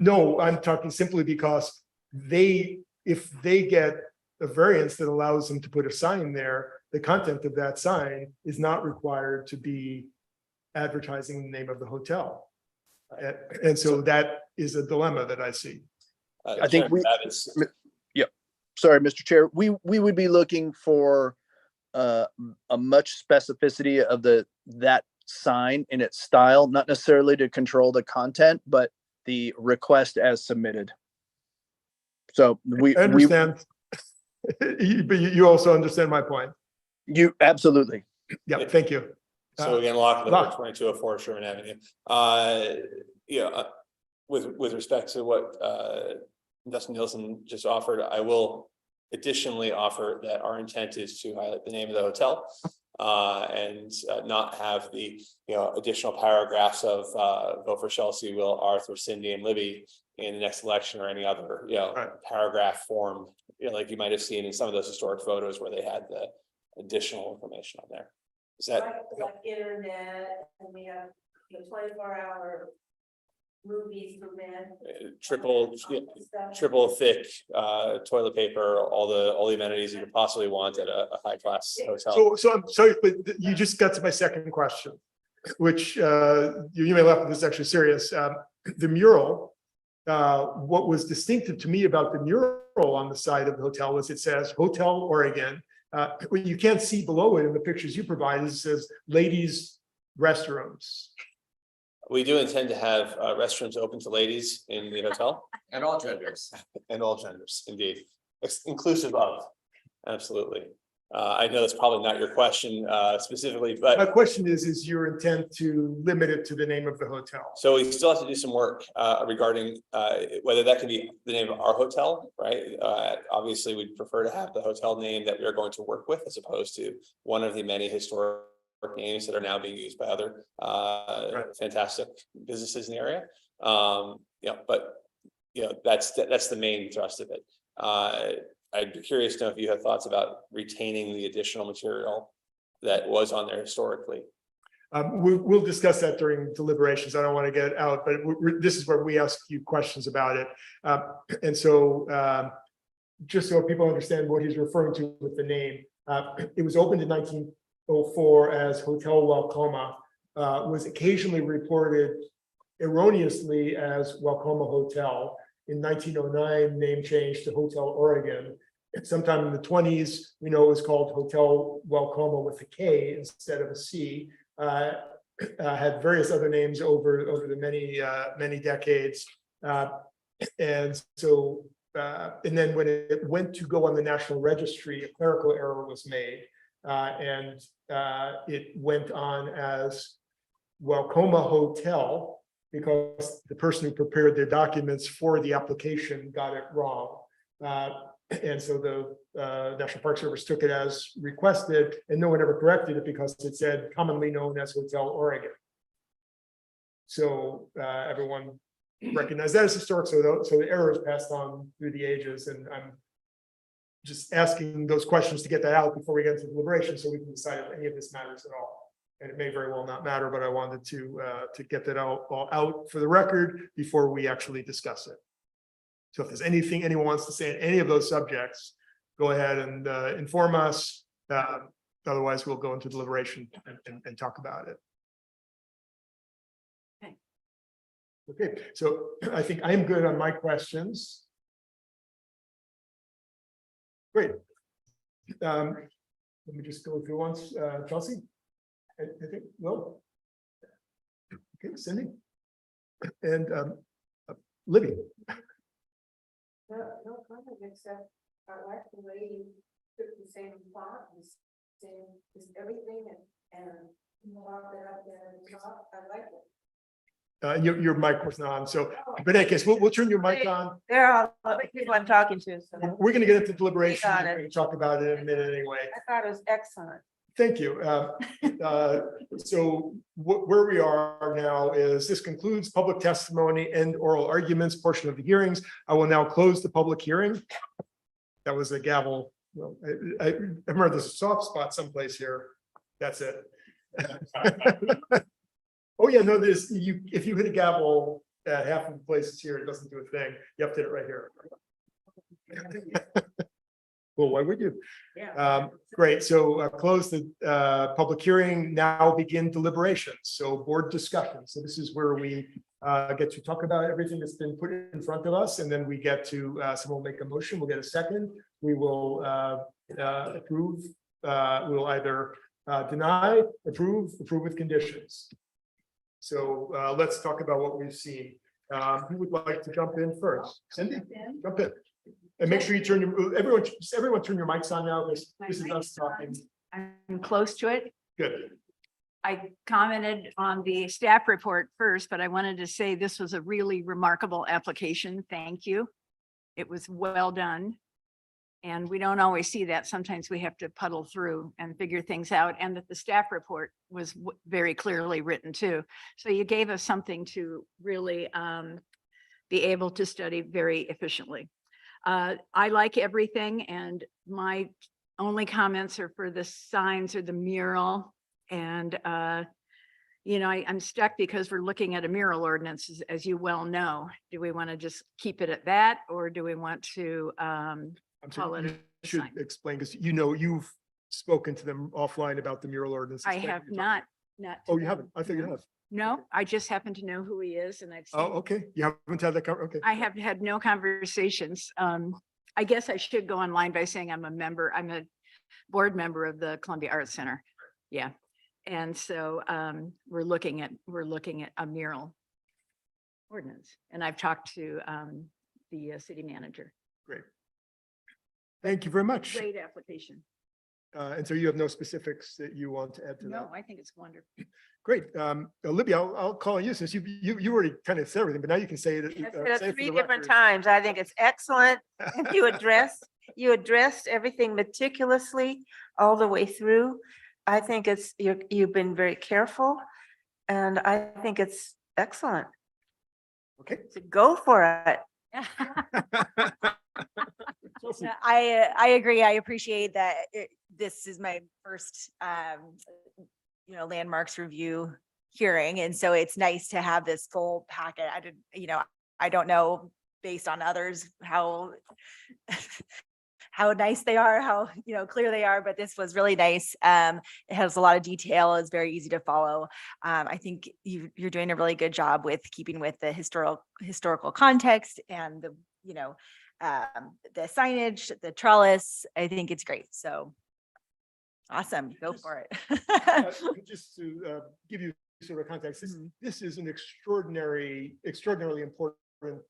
no, I'm talking simply because if they get a variance that allows them to put a sign there, the content of that sign is not required to be advertising the name of the hotel. And so that is a dilemma that I see. I think sorry, Mr. Chair, we would be looking for a much specificity of that sign in its style, not necessarily to control the content, but the request as submitted. So I understand. But you also understand my point. You absolutely. Yeah, thank you. So again, Lock, Locke. 2204 Sherman Avenue. With respect to what Dustin Nielsen just offered, I will additionally offer that our intent is to highlight the name of the hotel and not have the, additional paragraphs of vote for Chelsea, Will, Arthur, Cindy, and Libby in the next election or any other, Right. paragraph form, like you might have seen in some of those historic photos where they had the additional information on there. Is that? Like internet, and we have 24-hour movies for men. Triple thick toilet paper, all the amenities you could possibly want at a high class hotel. So I'm sorry, but you just got to my second question, which you may laugh, but this is actually serious. The mural, what was distinctive to me about the mural on the side of the hotel was it says Hotel Oregon. What you can't see below it in the pictures you provide is it says ladies restrooms. We do intend to have restrooms open to ladies in the hotel. And all genders. And all genders, indeed, inclusive of, absolutely. I know that's probably not your question specifically, My but question is your intent to limit it to the name of the hotel? so we still have to do some work regarding whether that can be the name of our hotel, right? Obviously, we'd prefer to have the hotel name that we are going to work with as opposed to one of the many historic names that are now being used by other fantastic businesses in the area. That's the main thrust of it. I'd be curious to know if you have thoughts about retaining the additional material that was on there historically. We'll discuss that during deliberations. I don't want to get out, but this is where we ask you questions about it. And so just so people understand what he's referring to with the name, it was opened in 1904 as Hotel Welcoma, was occasionally reported erroneously as Welcoma Hotel. In 1909, name changed to Hotel Oregon. Sometime in the 20s, we know it was called Hotel Welcoma with a K instead of a C. Had various other names over the many decades. And so, and then when it went to go on the National Registry, a clerical error was made. And it went on as Welcoma Hotel because the person who prepared their documents for the application got it wrong. And so the National Park Service took it as requested, and no one ever corrected it because it said commonly known as Hotel Oregon. So everyone recognized that as historic. So the error is passed on through the ages, and I'm just asking those questions to get that out before we get into deliberation, so we can decide if any of this matters at all. And it may very well not matter, but I wanted to get that all out for the record before we actually discuss it. So if there's anything anyone wants to say on any of those subjects, go ahead and inform us. Otherwise, we'll go into deliberation and talk about it. Okay, so I think I'm good on my questions. Great. Let me just go through once. Chelsea? I think, no. Okay, Cindy? And Libby? No comment, except I like the way you took the same font, is everything and mark it up there at the top. I like it. Your mic was not on, so, but in any case, we'll turn your mic on. They're all the people I'm talking to. So We're gonna get into deliberation Got it. and talk about it in a minute anyway. I thought it was excellent. Thank you. So where we are now is this concludes public testimony and oral arguments portion of the hearings. I will now close the public hearing. That was a gavel. Well, I remember there's a soft spot someplace here. That's it. Oh yeah, no, there's if you hit a gavel at half of the places here, it doesn't do a thing. You have to hit it right here. Well, why would you? Yeah. Great, so close the public hearing, now begin deliberations, so board discussion. So this is where we get to talk about everything that's been put in front of us, and then we get to, someone will make a motion, we'll get a second, we will approve, we'll either deny, approve with conditions. So let's talk about what we've seen. Who would like to jump in first? Cindy, jump in. And make sure you turn your, everyone turn your mics on now. This is us talking. I'm close to it. Good. I commented on the staff report first, but I wanted to say this was a really remarkable application. Thank you. It was well done. And we don't always see that. Sometimes we have to puddle through and figure things out, and that the staff report was very clearly written too. So you gave us something to really be able to study very efficiently. I like everything, and my only comments are for the signs or the mural. And, you know, I'm stuck because we're looking at a mural ordinance, as you well know. Do we want to just keep it at that, or do we want to I'm call sorry, it you a should sign? explain, because you know, you've spoken to them offline about the mural ordinance. I Explain have what you're talking not. Oh, you today. haven't? I thought you No. have. No, I just happen to know who he is, and I've Oh, seen, okay. You haven't had that, okay. I have had no conversations. I guess I should go online by saying I'm a board member of the Columbia Arts Center. Yeah. And so we're looking at a mural ordinance, and I've talked to the city manager. Great. Thank you very much. Great application. And so you have no specifics that you want to add to that? No, I think it's wonderful. Great. Olivia, I'll call on you, since you already kind of said everything, but now you can say it. I said say it it for 3 the different record. times. I think it's excellent. And you addressed everything meticulously all the way through. I think you've been very careful, and I think it's excellent. Okay. So go for it. Chelsea. Yeah, I agree. I appreciate that. This is my first, landmarks review hearing. And so it's nice to have this full packet. I don't know based on others, how nice they are, how, clear they are, but this was really nice. It has a lot of detail. It's very easy to follow. I think you're doing a really good job with keeping with the historical context and the signage, the trellis. I think it's great. So awesome. Go for it. Just to give you sort of context, this is an extraordinarily important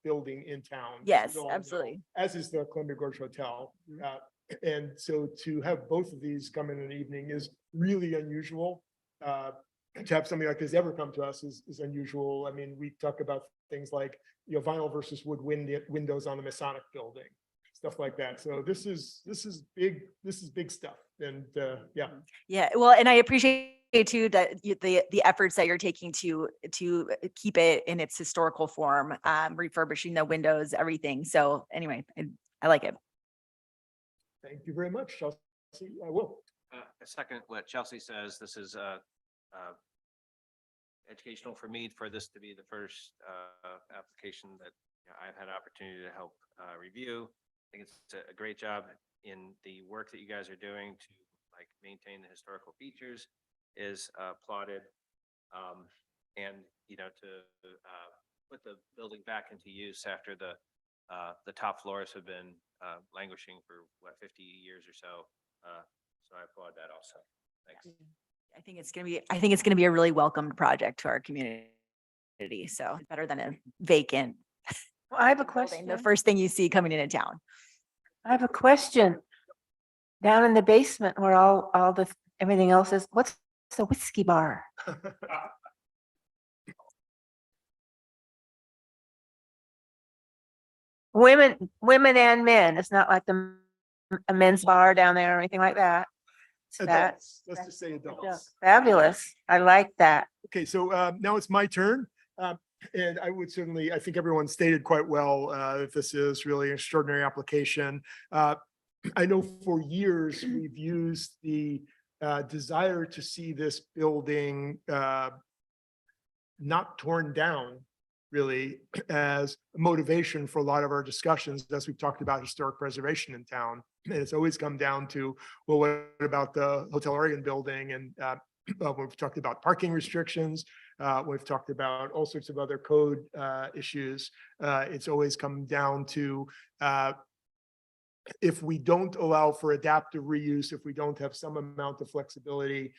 building in town. as Yes, we all know, absolutely. As is the Columbia Gorge Hotel. And so to have both of these come in an evening is really unusual. To have something like this ever come to us is unusual. I mean, we talk about things like, vinyl versus wood windows on the Masonic building, stuff like that. So this is big stuff. And yeah. Yeah, well, and I appreciate too that the efforts that you're taking to keep it in its historical form, refurbishing the windows, everything. So anyway, I like it. Thank you very much, Chelsea. I will. A second, what Chelsea says, this is educational for me for this to be the first application that I've had opportunity to help review. I think it's a great job in the work that you guys are doing to maintain the historical features is applauded. And to put the building back into use after the top floors have been languishing for 50 years or so. So I applaud that also. Thanks. I think it's going to be a really welcomed project to our community. So better than a vacant Well, I have a building, question. the first thing you see coming into town. I have a question. Down in the basement where everything else is, what's the whiskey bar? Women and men. It's not like a men's bar down there or anything like that. Adults. Let's just say adults. Fabulous. I like that. Okay, so now it's my turn. And I think everyone stated quite well that this is really an extraordinary application. I know for years we've used the desire to see this building not torn down, really, as motivation for a lot of our discussions as we've talked about historic preservation in town. And it's always come down to, well, what about the Hotel Oregon building? And we've talked about parking restrictions. We've talked about all sorts of other code issues. It's always come down to if we don't allow for adaptive reuse, if we don't have some amount of flexibility,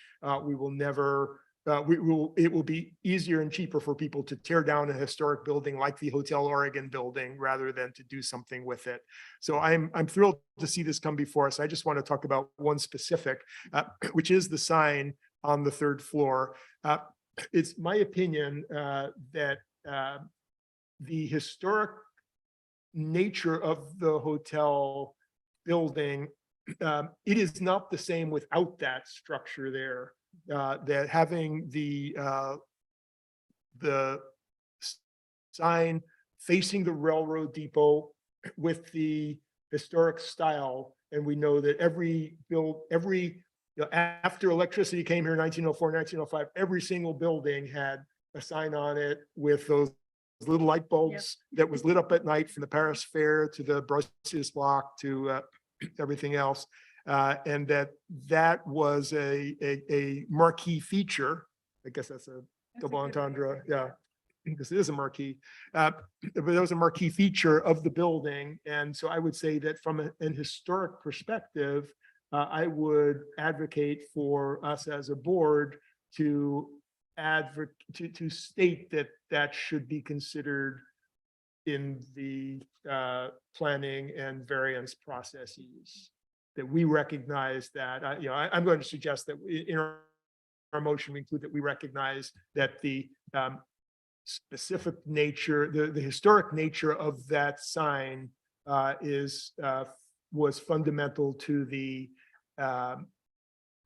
we will never. It will be easier and cheaper for people to tear down a historic building like the Hotel Oregon building rather than to do something with it. So I'm thrilled to see this come before us. I just want to talk about one specific, which is the sign on the third floor. It's my opinion that the historic nature of the hotel building, it is not the same without that structure there. That having the sign facing the railroad depot with the historic style, and we know that after electricity came here in 1904, 1905, every single building had a sign on it with those little light bulbs that was lit up at night, from the Paris Fair to the Brussels block to everything else. And that was a marquee feature. I guess that's a double entendre, yeah, because it is a marquee. But it was a marquee feature of the building. And so I would say that from an historic perspective, I would advocate for us as a board to state that should be considered in the planning and variance processes. That we recognize that, I'm going to suggest that in our motion, we include that we recognize that the specific nature, the historic nature of that sign was fundamental to the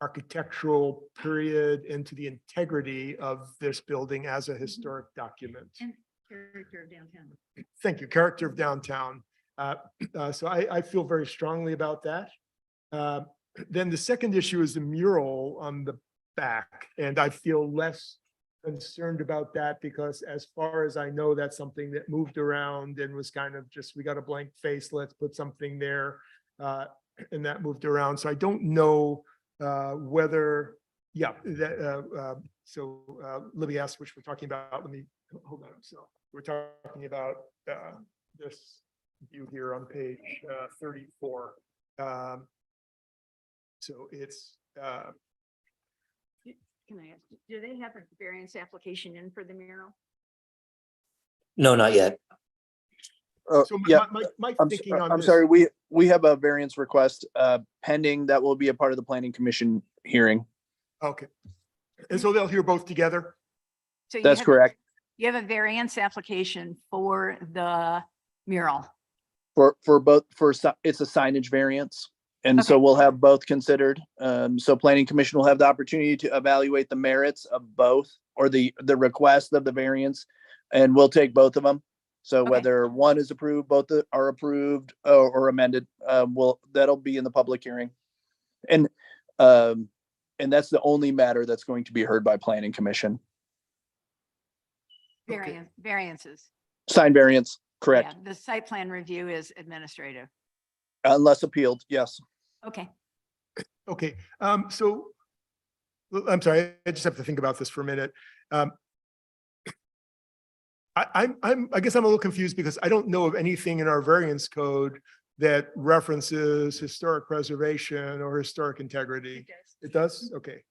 architectural period and to the integrity of this building as a historic document. And character of downtown. Thank you, character of downtown. So I feel very strongly about that. Then the second issue is the mural on the back, and I feel less concerned about that because as far as I know, that's something that moved around and was kind of just, we got a blank face, let's put something there. And that moved around. So I don't know whether, Libby asked which we're talking about. Let me, hold on. So we're talking about this view here on page 34. So it's, Can I ask, do they have a variance application in for the mural? No, not yet. so Yeah, my I'm, thinking on I'm this. sorry, we have a variance request pending that will be a part of the planning commission hearing. Okay. And so they'll hear both together? So you That's have- correct. You have a variance application for the mural. For both, it's a signage variance. And so Okay. we'll have both considered. So planning commission will have the opportunity to evaluate the merits of both or the request of the variance. And we'll take both of them. So Okay. whether one is approved, both are approved or amended, that'll be in the public hearing. And that's the only matter that's going to be heard by planning commission. Variances. Sign variance, correct, Yeah, the site plan review is administrative. unless appealed, yes. Okay. Okay, so I'm sorry, I just have to think about this for a minute. I guess I'm a little confused because I don't know of anything in our variance code that references historic preservation or historic integrity. It does? Okay.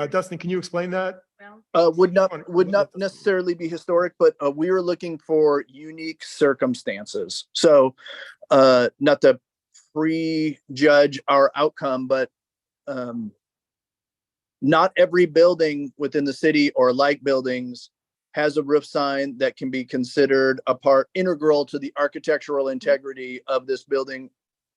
Dustin, can you explain that? Would not necessarily be historic, but we were looking for unique circumstances. So not to prejudge our outcome, but not every building within the city or like buildings has a roof sign that can be considered integral to the architectural integrity of this building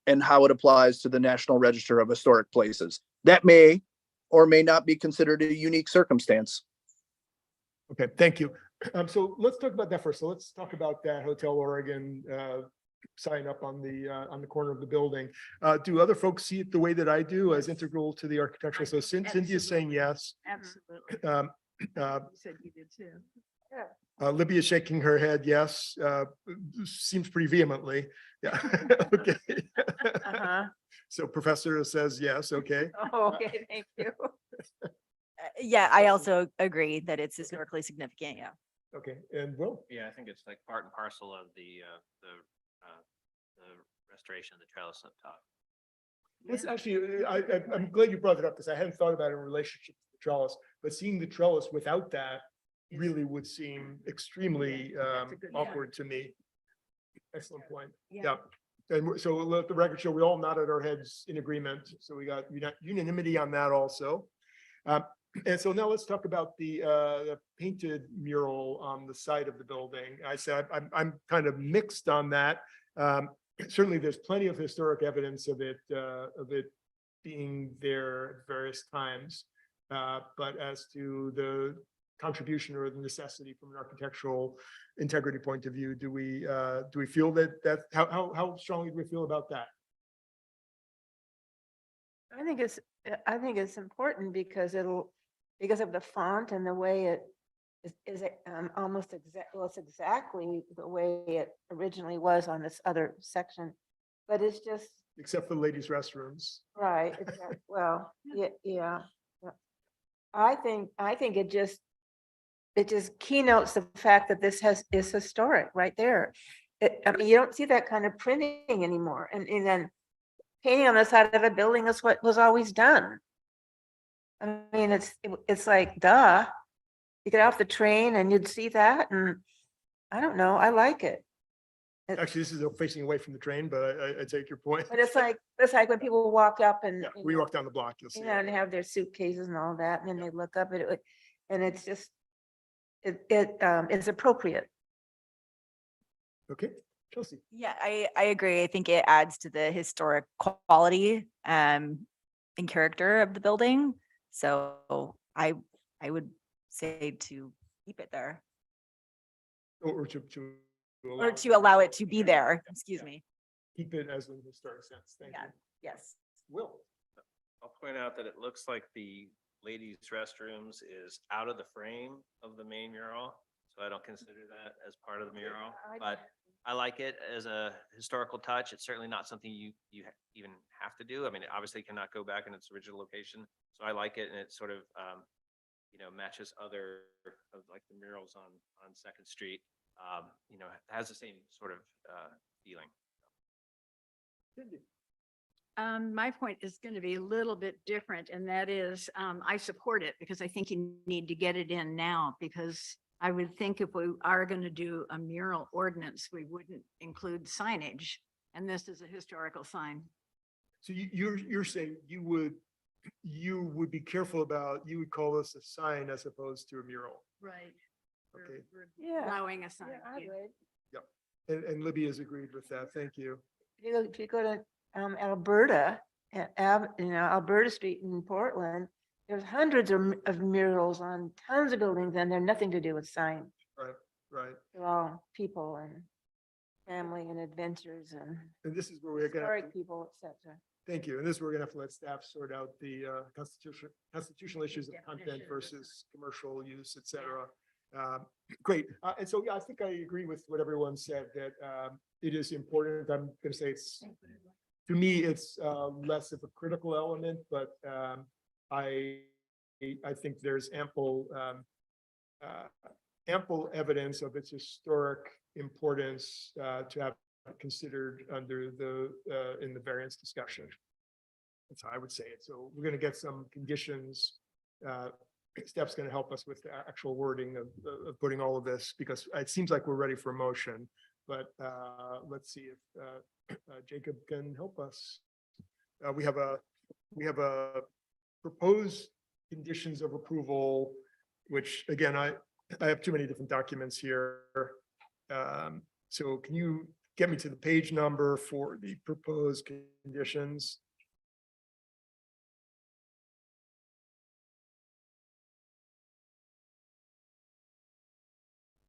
and how it applies to the National Register of Historic Places. That may or may not be considered a unique circumstance. Okay, thank you. So let's talk about that first. So let's talk about that Hotel Oregon sign up on the corner of the building. Do other folks see it the way that I do as integral to the architectural? So Cindy is saying yes. Absolutely. You said you did too. Libby is shaking her head, yes. Seems pretty vehemently. Yeah. Okay. So Professor says yes, okay. Oh, okay, thank you. Yeah, I also agree that it's historically significant, yeah. Okay, and Will? Yeah, I think it's like part and parcel of the restoration of the trellis up top. That's actually, I'm glad you brought it up because I hadn't thought about it in relationship to the trellis, but seeing the trellis without that really would seem extremely That's a good point. awkward to me. Excellent point. Yeah. Yeah. And so let the record show, we all nodded our heads in agreement. So we got unanimity on that also. And so now let's talk about the painted mural on the side of the building. I said, I'm kind of mixed on that. Certainly, there's plenty of historic evidence of it being there at various times. But as to the contribution or the necessity from an architectural integrity point of view, do we feel that how strongly do we feel about that? I think it's important because because of the font and the way it is almost it's exactly the way it originally was on this other section. But it's just, Except for ladies' restrooms. right, well, yeah, yeah. I think it just keynotes the fact that this is historic right there. I mean, you don't see that kind of printing anymore. And then painting on the side of a building is what was always done. I mean, it's like, duh. You get off the train and you'd see that, and I don't know, I like it. Actually, this is facing away from the train, but I take your point. But it's like when people walk up and, Yeah, you we know, walk down the block, you'll see. you know, and have their suitcases and all that, and then they look up at it, and it's just, it's appropriate. Okay, Chelsea. Yeah, I agree. I think it adds to the historic quality and character of the building. So I would say to keep it there Or to or to allow it to be there. Excuse me. Keep it as an historic sense. Thank Yeah. you. Yes. Will. I'll point out that it looks like the ladies' restrooms is out of the frame of the main mural. So I don't consider that as part of the mural, but I like it as a historical touch. It's certainly not something you even have to do. I mean, it obviously cannot go back in its original location. So I like it, and it sort of, matches other of like the murals on Second Street. It has the same sort of feeling. My point is going to be a little bit different, and that is, I support it because I think you need to get it in now, because I would think if we are going to do a mural ordinance, we wouldn't include signage, and this is a historical sign. So you're saying you would be careful about, you would call this a sign as opposed to a mural. Right. Okay. Yeah. Allowing a sign. Yeah, I would. And Libby has agreed with that. Thank you. If you go to Alberta, Alberta Street in Portland, there's hundreds of murals on tons of buildings, and they're nothing to do with signs. Right. They're all people and family and adventures and And this is where we're gonna, historic people, etc. thank you. And this is where we're gonna have to let staff sort out the constitutional issues of content Definition. versus commercial use, et cetera. Great. And so, yeah, I think I agree with what everyone said, that it is important. I'm gonna say to me, it's less of a critical element, but I think there's ample evidence of its historic importance to have considered under in the variance discussion. That's how I would say it. So we're going to get some conditions. Steph's going to help us with the actual wording of putting all of this, because it seems like we're ready for a motion, but let's see if Jacob can help us. We have a proposed conditions of approval, which again, I have too many different documents here. So can you get me to the page number for the proposed conditions?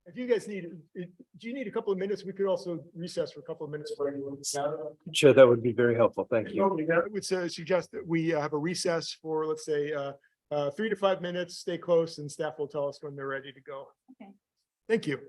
If you guys do you need a couple of minutes? We could also recess for a couple of minutes. Sure, that would be very helpful. Thank you. I would suggest that we have a recess for, let's say, 3 to 5 minutes. Stay close, and staff will tell us when they're ready to go. Okay. Thank you.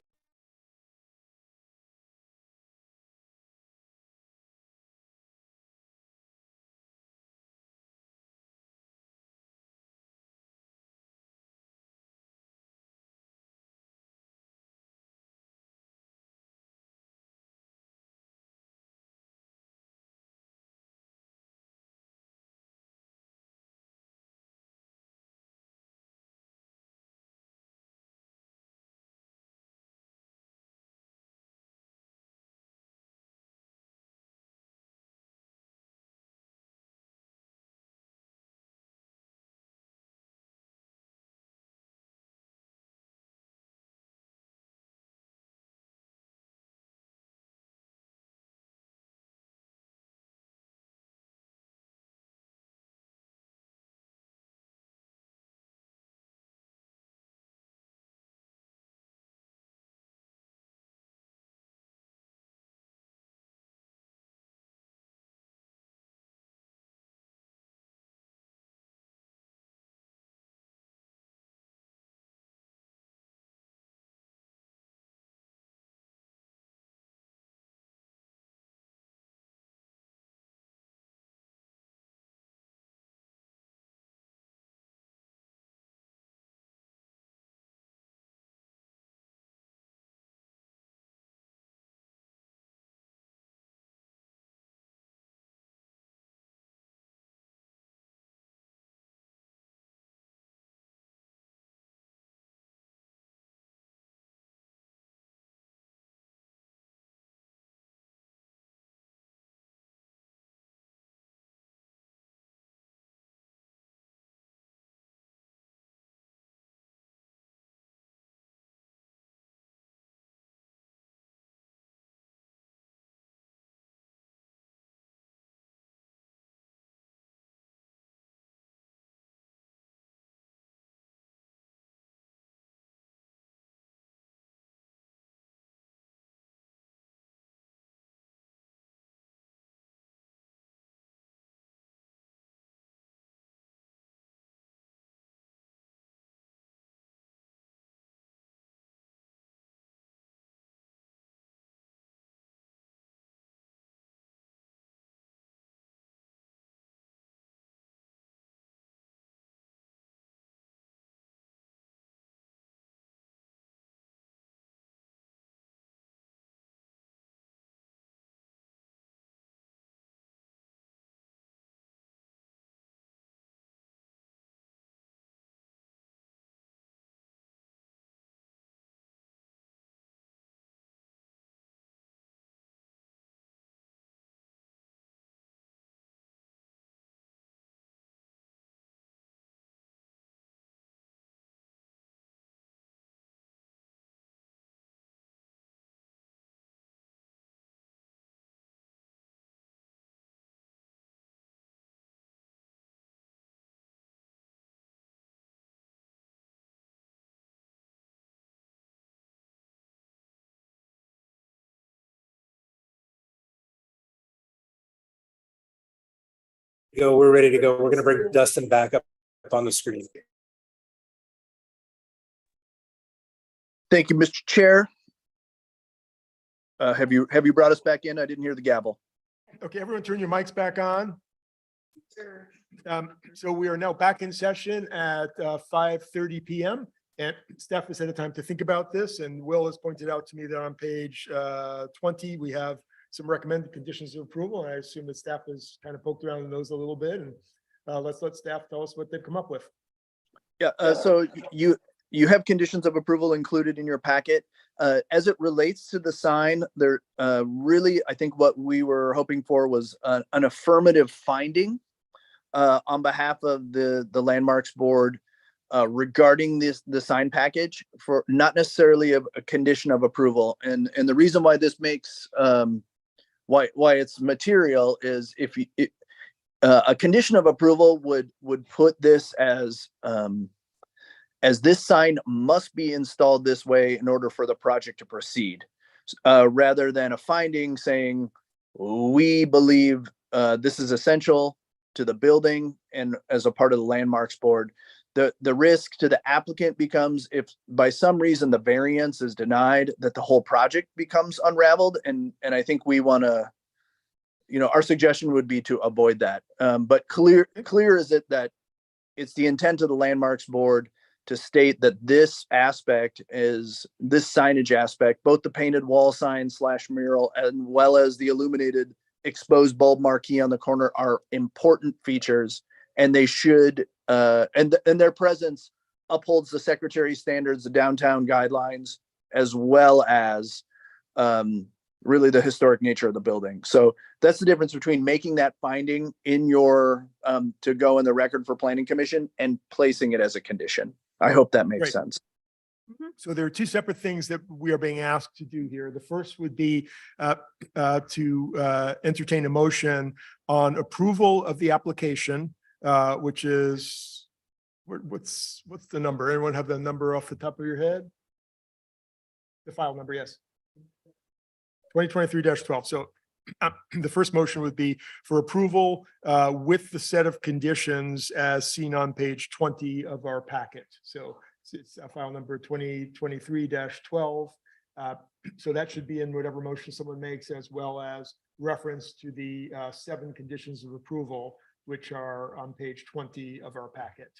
go. We're ready to go. We're going to bring Dustin back up on the screen. Thank you, Mr. Chair. Have you brought us back in? I didn't hear the gavel. Okay, everyone turn your mics back on. So we are now back in session at 5:30 PM. And staff has had a time to think about this, and Will has pointed out to me that on page 20, we have some recommended conditions of approval. And I assume that staff has kind of poked around in those a little bit, and let's let staff tell us what they've come up with. Yeah, so you have conditions of approval included in your packet. As it relates to the sign, there really, I think what we were hoping for was an affirmative finding on behalf of the Landmarks Board regarding the sign package, for not necessarily a condition of approval. And the reason why this makes why it's material is if a condition of approval would put this as this sign must be installed this way in order for the project to proceed, rather than a finding saying we believe this is essential to the building and as a part of the Landmarks Board. The risk to the applicant becomes, if by some reason the variance is denied, that the whole project becomes unraveled. And I think we want to, our suggestion would be to avoid that. But clear is it that it's the intent of the Landmarks Board to state that this aspect is this signage aspect, both the painted wall sign / mural, as well as the illuminated exposed bulb marquee on the corner, are important features, and they should, and their presence upholds the Secretary's standards, the downtown guidelines, as well as really the historic nature of the building. So that's the difference between making that finding in your to go in the record for Planning Commission and placing it as a condition. I hope that makes Great. sense. So there are two separate things that we are being asked to do here. The first would be to entertain a motion on approval of the application, which is, what's the number? Anyone have the number off the top of your head? The file number, yes. 2023-12. So the first motion would be for approval with the set of conditions as seen on page 20 of our packet. So it's file number 2023-12. So that should be in whatever motion someone makes, as well as reference to the 7 conditions of approval, which are on page 20 of our packet.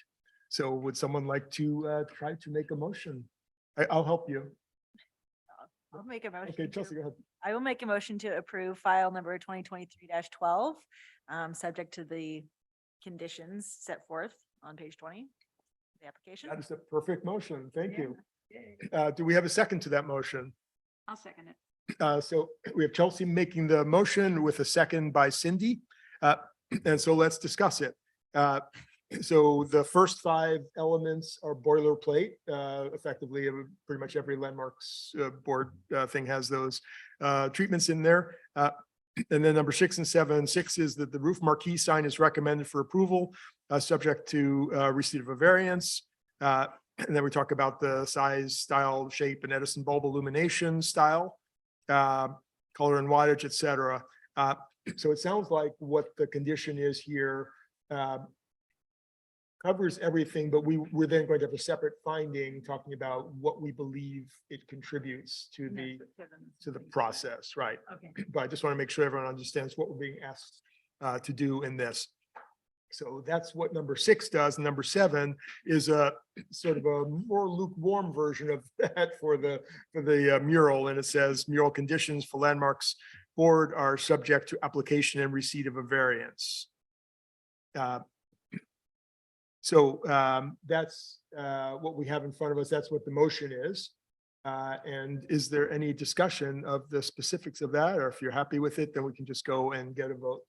So would someone like to try to make a motion? I'll help you. I'll make a motion. Okay, Chelsea, go ahead. I will make a motion to approve file number 2023-12, subject to the conditions set forth on page 20, of the application. That is a perfect motion. Thank you. Do we have a second to that motion? I'll second it. So we have Chelsea making the motion with a second by Cindy. And so let's discuss it. So the first 5 elements are boilerplate. Effectively, pretty much every Landmarks Board thing has those treatments in there. And then number 6 and 7, 6 is that the roof marquee sign is recommended for approval, subject to receipt of a variance. And then we talk about the size, style, shape, and Edison bulb illumination style, color and wattage, et cetera. So it sounds like what the condition is here covers everything, but we're then going to have a separate finding talking about what we believe it contributes to the process, right? Okay. But I just want to make sure everyone understands what we're being asked to do in this. So that's what number 6 does. Number 7 is a sort of a more lukewarm version of that for the mural, and it says mural conditions for Landmarks Board are subject to application and receipt of a variance. So that's what we have in front of us. That's what the motion is. And is there any discussion of the specifics of that? Or if you're happy with it, then we can just go and get a vote.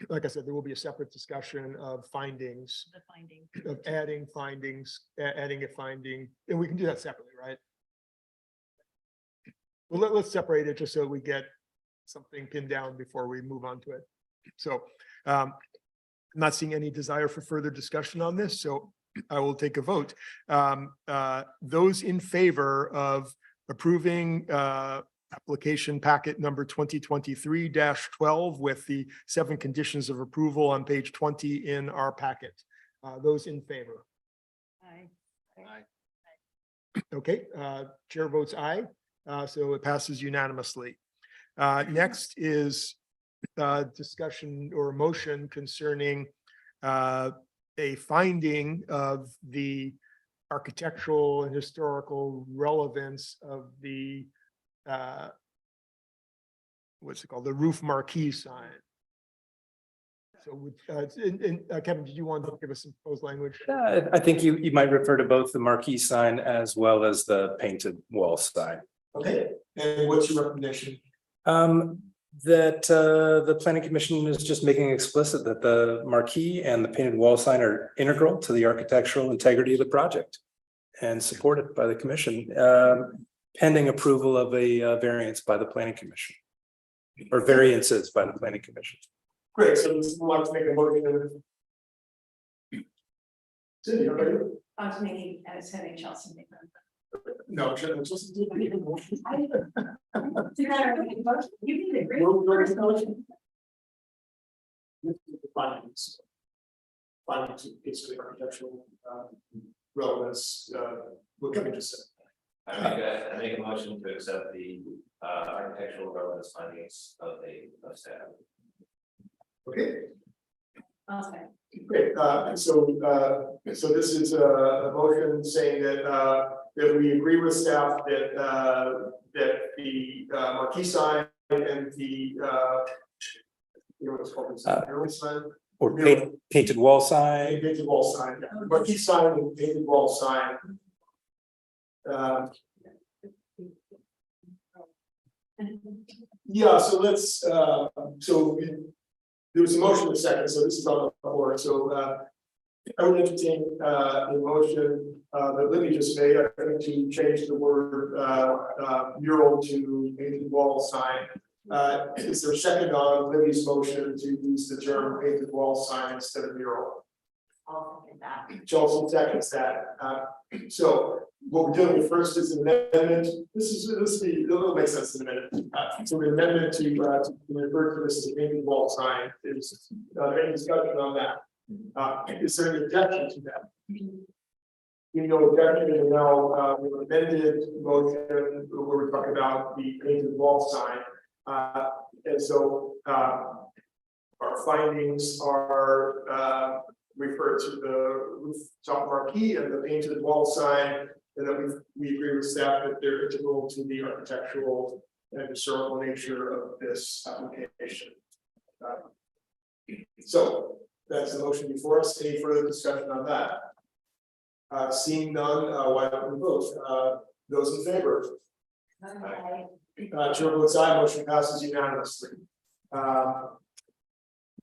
Like I said, there will be a separate discussion of findings, The finding. of adding findings, adding a finding, and we can do that separately, right? Well, let's separate it just so we get something pinned down before we move on to it. So I'm not seeing any desire for further discussion on this, so I will take a vote. Those in favor of approving application packet number 2023-12 with the 7 conditions of approval on page 20 in our packet. Those in favor? Okay, chair votes aye, so it passes unanimously. Next is discussion or motion concerning a finding of the architectural and historical relevance of the what's it called, the roof marquee sign. So, Kevin, did you want to give us some proposed language? I think you might refer to both the marquee sign as well as the painted wall sign. Okay, and what's your recommendation? That the planning commission is just making explicit that the marquee and the painted wall sign are integral to the architectural integrity of the project and supported by the commission, pending approval of a variance by the planning commission or variances by the planning commission. Great, so we want to make a motion. Cindy, okay? I was making, I was having Chelsea make them. No, just. You need a great. Findings. Findings, it's the architectural relevance, what Kevin just said. I make a motion to accept the architectural relevance findings of staff. Okay, Okay. great, so this is a motion saying that we agree with staff that the marquee sign and the you know what's called mural sign Or painted wall sign. painted wall sign, marquee sign and painted wall sign. Yeah, so let's there was a motion in a second, so this is on the floor, so I would entertain a motion that Libby just made, I think, to change the word mural to painted wall sign. Is there a second on Libby's motion to use the term painted wall sign instead of mural? Chelsea seconds that. So what we're doing first is an amendment. It'll make sense in a minute. So an amendment to refer to this as a painted wall sign. Is any discussion on that? Is there any objection to that? You know, objection, and now we've amended motion where we're talking about the painted wall sign. And so our findings are refer to the rooftop marquee and the painted wall sign, and that we agree with staff that they're integral to the architectural and historical nature of this application. So that's the motion before us. Any further discussion on that? Seeing none, why don't we vote? Those in favor? Chair votes aye, motion passes unanimously.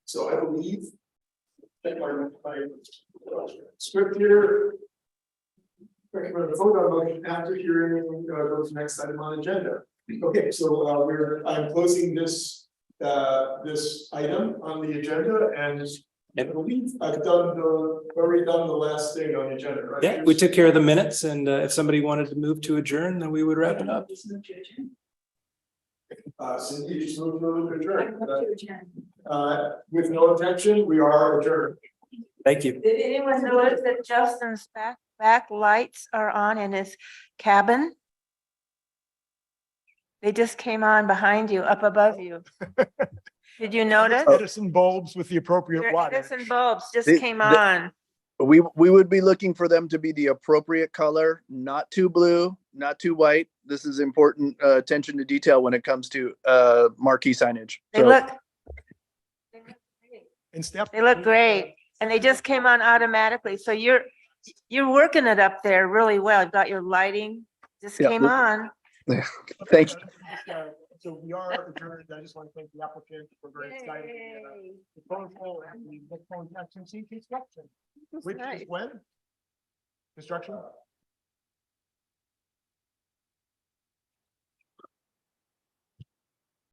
So I believe my script here. Recommend a vote on motion after hearing goes next item on agenda. Okay, so I'm closing this this item on the agenda, and I believe I've already done the last thing on the agenda, right? Yeah, we took care of the minutes, and if somebody wanted to move to adjourn, then we would wrap it up. Cindy, just move to adjourn. With no objection, we are adjourned. Thank you. Did anyone notice that Justin's back lights are on in his cabin? They just came on behind you, up above you. Did you notice? Edison bulbs with the appropriate Your water. Edison bulbs just The- came the- on. We would be looking for them to be the appropriate color, not too blue, not too white. This is important attention to detail when it comes to marquee signage. They So- look, And Steph. they look great. And they just came on automatically. So you're working it up there really well. You've got your lighting, just Yeah, came the- on. Thank you. So we are adjourned. I just want to thank the applicant for very excited proposal and the next one, construction. Which is Nice. when? Construction?